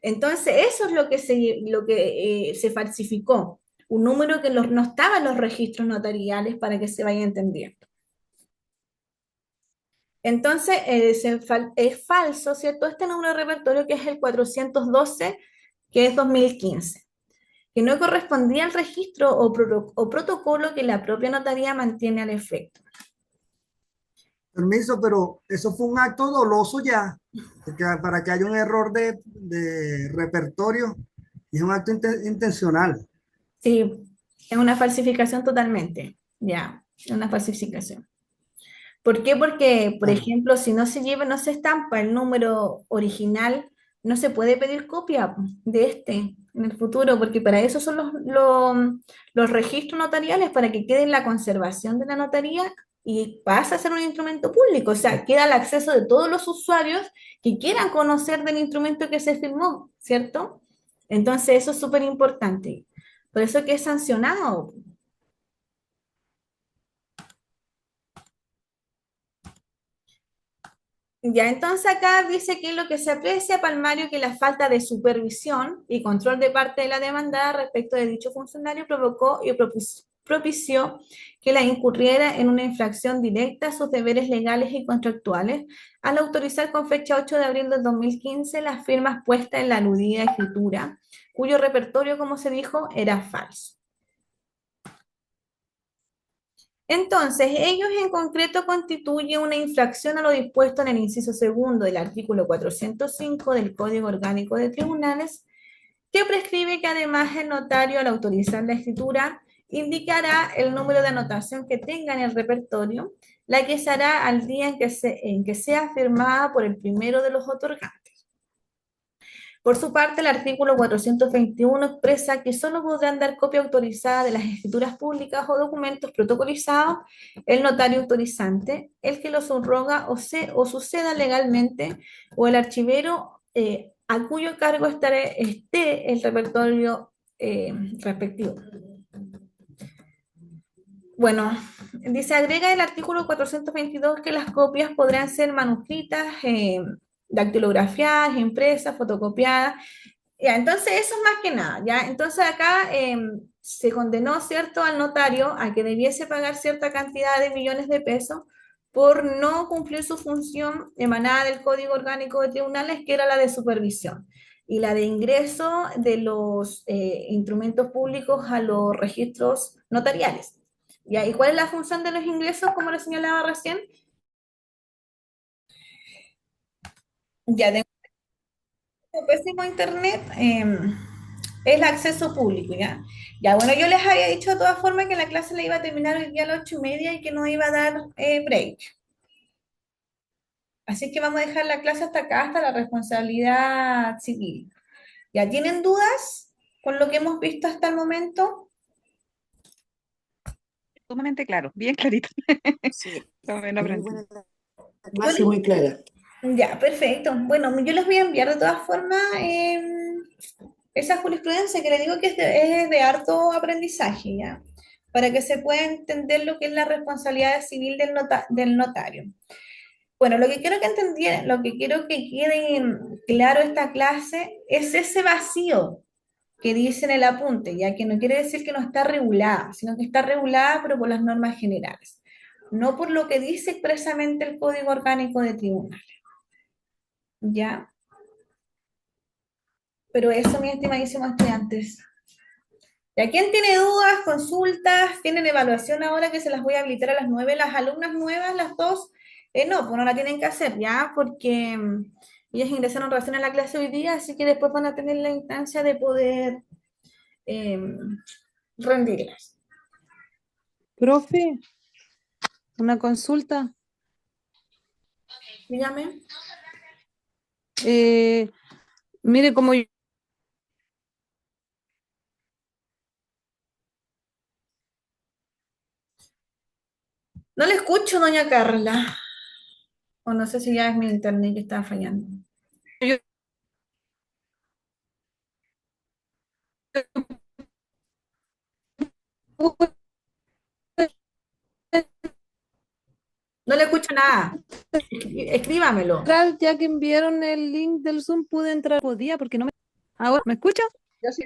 Entonces, eso es lo que se falsificó, un número que no estaba en los registros notariales para que se vaya entendiendo. Entonces, es falso, ¿cierto? Este número de repertorio que es el 412, que es 2015, que no correspondía al registro o protocolo que la propia notaría mantiene al efecto. Permiso, pero eso fue un acto doloso ya, porque para que haya un error de repertorio, y es un acto intencional. Sí, es una falsificación totalmente, ya, es una falsificación. ¿Por qué? Porque, por ejemplo, si no se estampa el número original, no se puede pedir copia de este en el futuro, porque para eso son los registros notariales, para que quede en la conservación de la notaría y pasa a ser un instrumento público, o sea, queda al acceso de todos los usuarios que quieran conocer del instrumento que se firmó, ¿cierto? Entonces eso es súper importante. Por eso que es sancionado. Ya, entonces acá dice que lo que se aprecia, Palmario, que la falta de supervisión y control de parte de la demandada respecto de dicho funcionario provocó y propició que la incurriera en una infracción directa a sus deberes legales y contractuales al autorizar con fecha 8 de abril del 2015 las firmas puestas en la aludida escritura, cuyo repertorio, como se dijo, era falso. Entonces, ellos en concreto constituyen una infracción a lo dispuesto en el inciso segundo del artículo 405 del Código Orgánico de Tribunales, que prescribe que además el notario, al autorizar la escritura, indicará el número de anotación que tenga en el repertorio, la que se hará al día en que sea firmada por el primero de los otorgantes. Por su parte, el artículo 421 expresa que solo podrán dar copia autorizada de las escrituras públicas o documentos protocolizados el notario autorizante, el que los subroga o suceda legalmente, o el archivero a cuyo cargo esté el repertorio respectivo. Bueno, dice, agrega el artículo 422 que las copias podrán ser manuscritas, dactilografiadas, impresas, fotocopiadas. Ya, entonces eso es más que nada, ¿ya? Entonces acá se condenó, ¿cierto?, al notario a que debiese pagar cierta cantidad de millones de pesos por no cumplir su función emanada del Código Orgánico de Tribunales, que era la de supervisión. y la de ingreso de los instrumentos públicos a los registros notariales. ¿Ya? ¿Y cuál es la función de los ingresos, como lo señalaba recién? Ya, de pésimo internet, el acceso público, ¿ya? Ya, bueno, yo les había dicho de todas formas que la clase la iba a terminar hoy día a las 8:30 y que no iba a dar break. Así que vamos a dejar la clase hasta acá, hasta la responsabilidad civil. ¿Ya tienen dudas con lo que hemos visto hasta el momento? Sumamente claro, bien clarito. Sí, Está bien muy aprendido. buena la Bueno, clase, muy clara. ya, perfecto. Bueno, yo les voy a enviar de todas formas esa jurisprudencia que les digo que es de harto aprendizaje, ¿ya? Para que se pueda entender lo que es la responsabilidad civil del notario. Bueno, lo que quiero que entendieran, lo que quiero que quede claro esta clase es ese vacío que dice en el apunte, ya que no quiere decir que no está regulada, sino que está regulada pero por las normas generales, no por lo que dice expresamente el Código Orgánico de Tribunales. ¿Ya? Pero eso, mis estimadísimos estudiantes. ¿Ya quién tiene dudas, consultas? ¿Tienen evaluación ahora que se las voy a habilitar a las 9? Las alumnas nuevas, las dos, no, pues no la tienen que hacer, ¿ya? Porque ellas ingresaron recién a la clase hoy día, así que después van a tener la instancia de poder rendirlas. Profe, una consulta. Dígame. Mire, como yo No le escucho, doña Carla. O no sé si ya es mi internet que está fallando. No le escucho nada. Escríbamelo. ya que enviaron el link del Zoom, pude entrar, podía, porque no me... Ahora, ¿me escucha? Yo sí.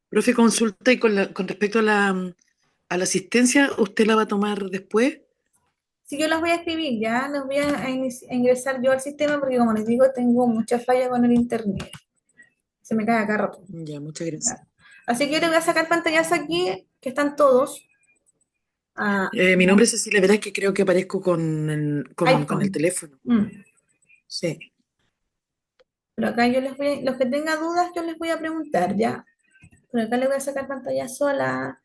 Profe, consulta y con respecto a la asistencia, ¿usted la va a tomar después? Sí, yo las voy a escribir, ya las voy a ingresar yo al sistema porque como les digo, tengo mucha falla con el internet. Se me cae acá rato. Ya, muchas gracias. Así que yo le voy a sacar pantallazo aquí, que están todos. Mi nombre es Cecilia Verás, que creo que aparezco con el teléfono. Sí. Pero acá yo les voy, los que tengan dudas, yo les voy a preguntar, ¿ya? Pero acá le voy a sacar pantallazo a la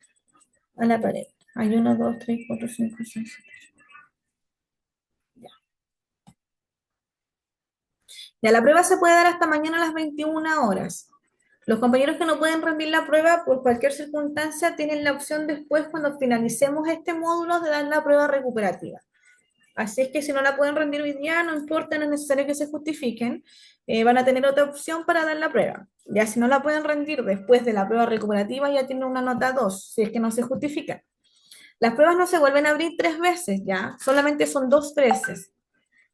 pared. Hay 1, 2, 3, 4, 5, 6, 7. Ya, la prueba se puede dar hasta mañana a las 21 horas. Los compañeros que no pueden rendir la prueba por cualquier circunstancia tienen la opción después, cuando finalicemos este módulo, de dar la prueba recuperativa. Así es que si no la pueden rendir hoy día, no importa, no es necesario que se justifiquen, van a tener otra opción para dar la prueba. Ya si no la pueden rendir después de la prueba recuperativa, ya tienen una nota 2, si es que no se justifica. Las pruebas no se vuelven a abrir 3 veces, ya, solamente son 2 veces.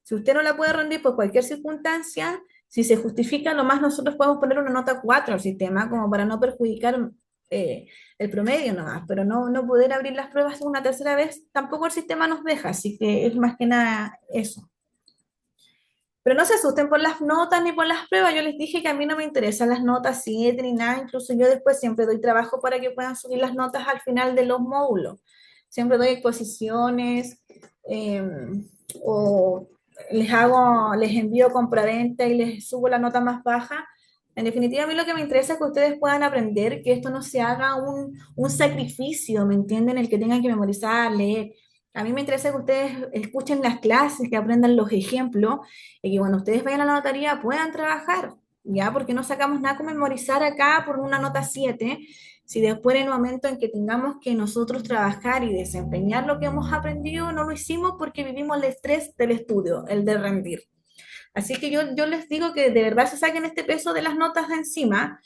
Si usted no la puede rendir por cualquier circunstancia, si se justifica, nomás nosotros podemos poner una nota 4 al sistema, como para no perjudicar el promedio nomás, pero no poder abrir las pruebas una tercera vez, tampoco el sistema nos deja, así que es más que nada eso. Pero no se asusten por las notas ni por las pruebas, yo les dije que a mí no me interesan las notas 7 ni nada, incluso yo después siempre doy trabajo para que puedan subir las notas al final de los módulos. Siempre doy exposiciones, o les envío compraventa y les subo la nota más baja. En definitiva, a mí lo que me interesa es que ustedes puedan aprender, que esto no se haga un sacrificio, ¿me entienden? El que tengan que memorizar, leer. A mí me interesa que ustedes escuchen las clases, que aprendan los ejemplos, y que cuando ustedes vayan a la notaría puedan trabajar, ¿ya? Porque no sacamos nada con memorizar acá por una nota 7, si después en el momento en que tengamos que nosotros trabajar y desempeñar lo que hemos aprendido, no lo hicimos porque vivimos el estrés del estudio, el de rendir. Así que yo les digo que de verdad se saquen este peso de las notas de encima.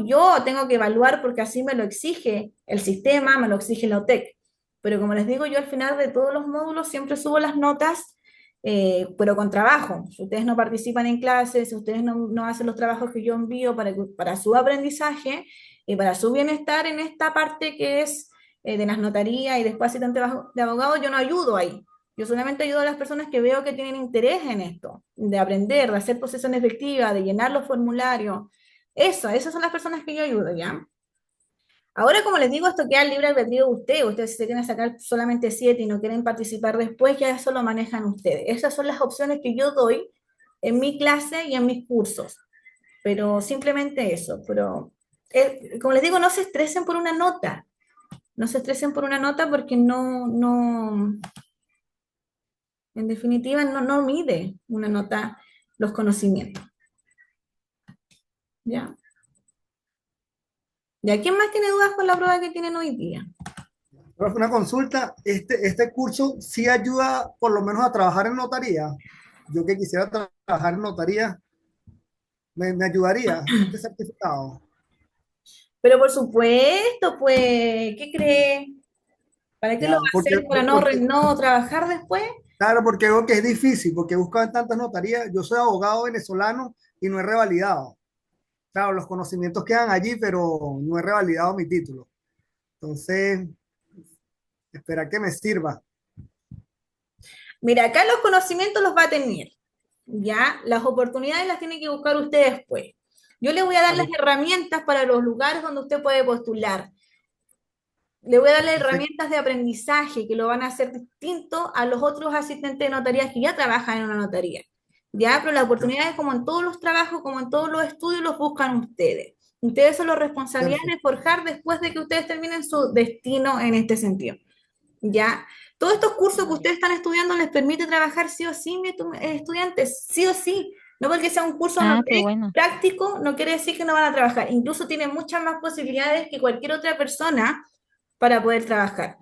Yo tengo que evaluar porque así me lo exige el sistema, me lo exige la OTEC. Pero como les digo, yo al final de todos los módulos siempre subo las notas pero con trabajo. Si ustedes no participan en clases, si ustedes no hacen los trabajos que yo envío para su aprendizaje y para su bienestar en esta parte que es de las notarías y después asistente de abogado, yo no ayudo ahí. Yo solamente ayudo a las personas que veo que tienen interés en esto, de aprender, de hacer posesión efectiva, de llenar los formularios. Esas son las personas que yo ayudo, ¿ya? Ahora, como les digo, esto queda al libre albedrío de ustedes. Ustedes si se quieren sacar solamente 7 y no quieren participar después, ya eso lo manejan ustedes. Esas son las opciones que yo doy en mi clase y en mis cursos. Pero simplemente eso. Pero, como les digo, no se estresen por una nota. No se estresen por una nota porque en definitiva, no mide una nota los conocimientos. ¿Ya? ¿Ya quién más tiene dudas con la prueba que tienen hoy día? Una consulta, este curso sí ayuda por lo menos a trabajar en notaría. Yo que quisiera trabajar en notaría, me ayudaría este certificado. Pero por supuesto, pues, ¿qué cree? ¿Para qué lo va a hacer? ¿Para no trabajar después? Claro, porque veo que es difícil, porque he buscado en tantas notarías. Yo soy abogado venezolano y no he revalidado. Claro, los conocimientos quedan allí, pero no he revalidado mi título. Entonces, espera que me sirva. Mira, acá los conocimientos los va a tener, ¿ya? Las oportunidades las tiene que buscar usted después. Yo le voy a dar las herramientas para los lugares donde usted puede postular. Le voy a dar las herramientas de aprendizaje que lo van a hacer distinto a los otros asistentes de notarías que ya trabajan en una notaría. ¿Ya? Pero las oportunidades, como en todos los trabajos, como en todos los estudios, los buscan ustedes. Ustedes son los responsables de forjar después de que ustedes terminen su destino en este sentido. ¿Ya? Todos estos cursos que ustedes están estudiando les permite trabajar sí o sí, estudiantes, sí o sí. No porque sea un curso práctico, no quiere decir que no van a trabajar. Incluso tienen muchas más posibilidades que cualquier otra persona para poder trabajar.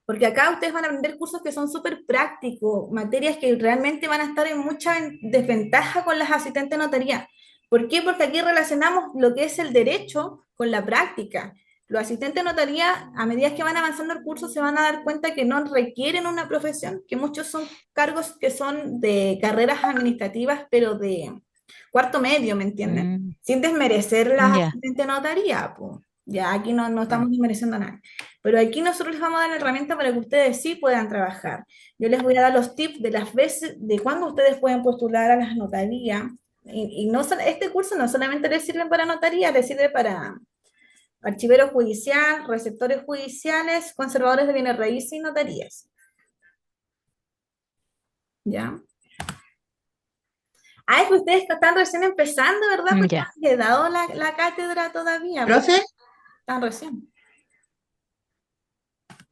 Porque acá ustedes van a aprender cursos que son súper prácticos, materias que realmente van a estar en mucha desventaja con las asistentes de notaría. ¿Por qué? Porque aquí relacionamos lo que es el derecho con la práctica. Los asistentes de notaría, a medida que van avanzando el curso, se van a dar cuenta que no requieren una profesión, que muchos son cargos que son de carreras administrativas, pero de cuarto medio, ¿me entienden? Sin desmerecer las asistentes de notaría, pues. Ya aquí no estamos desmereciendo a nadie. Pero aquí nosotros les vamos a dar la herramienta para que ustedes sí puedan trabajar. Yo les voy a dar los tips de las veces, de cuándo ustedes pueden postular a las notarías. Y no, este curso no solamente les sirve para notaría, les sirve para archivero judicial, receptores judiciales, conservadores de bienes raíces y notarías. ¿Ya? Ah, es que ustedes están recién empezando, ¿verdad? Porque no han dado la cátedra todavía. ¿Profe? Están recién.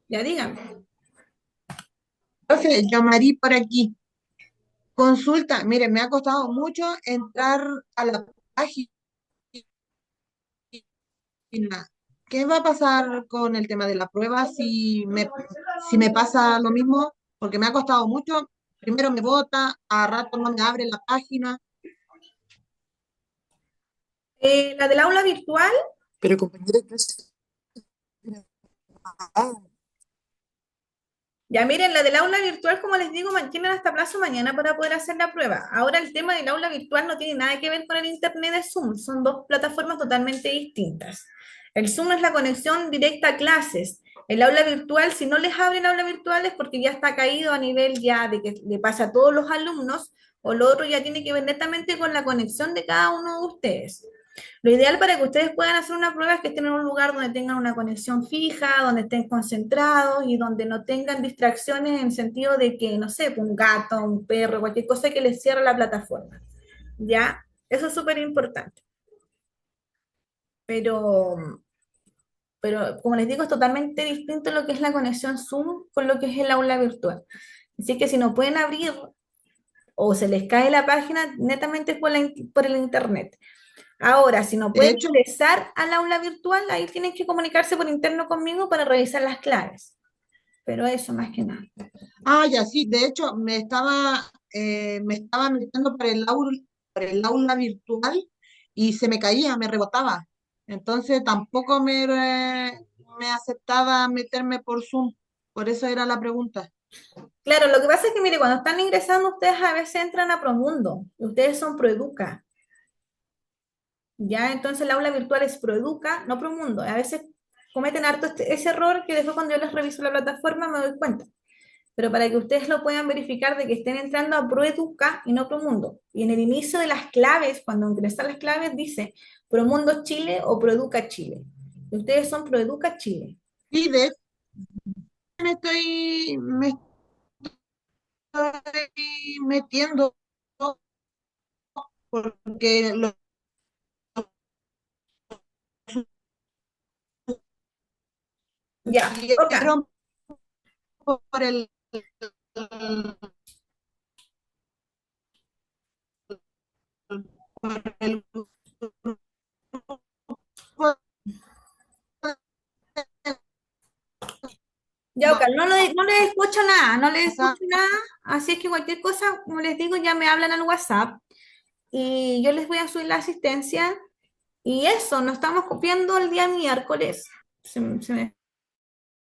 Ya díganme. Profe, yo Marí por aquí. Consulta, mire, me ha costado mucho entrar a la página. ¿Qué va a pasar con el tema de la prueba si me pasa lo mismo? Porque me ha costado mucho. Primero me bota, a rato no me abre la página. ¿La del aula virtual? Pero compañera, ya miren, la del aula virtual, como les digo, mantienen hasta plazo mañana para poder hacer la prueba. Ahora el tema del aula virtual no tiene nada que ver con el internet de Zoom, son dos plataformas totalmente distintas. El Zoom es la conexión directa a clases. El aula virtual, si no les abren aula virtual es porque ya está caído a nivel ya de que le pasa a todos los alumnos, o lo otro ya tiene que ver netamente con la conexión de cada uno de ustedes. Lo ideal para que ustedes puedan hacer una prueba es que estén en un lugar donde tengan una conexión fija, donde estén concentrados y donde no tengan distracciones en el sentido de que, no sé, un gato, un perro, cualquier cosa que les cierre la plataforma. ¿Ya? Eso es súper importante. Pero, como les digo, es totalmente distinto lo que es la conexión Zoom con lo que es el aula virtual. Así que si no pueden abrir o se les cae la página, netamente es por el internet. Ahora, si no pueden ingresar al aula virtual, ahí tienen que comunicarse por interno conmigo para revisar las claves. Pero eso más que nada. Ah, ya sí, de hecho me estaba metiendo por el aula virtual y se me caía, me rebotaba. Entonces tampoco me aceptaba meterme por Zoom. Por eso era la pregunta. Claro, lo que pasa es que, mire, cuando están ingresando, ustedes a veces entran a Promundo, y ustedes son Proeduca. Ya, entonces el aula virtual es Proeduca, no Promundo. A veces cometen harto ese error que después cuando yo les reviso la plataforma me doy cuenta. Pero para que ustedes lo puedan verificar de que estén entrando a Proeduca y no Promundo. Y en el inicio de las claves, cuando ingresan las claves, dice Promundo Chile o Proeduca Chile. Y ustedes son Proeduca Chile. Y de me estoy metiendo porque Ya, ok. por el Ya, ok, no les escucho nada, no les escucho nada, así es que cualquier cosa, como les digo, ya me hablan al WhatsApp y yo les voy a subir la asistencia y eso, nos estamos copiando el día miércoles. Se me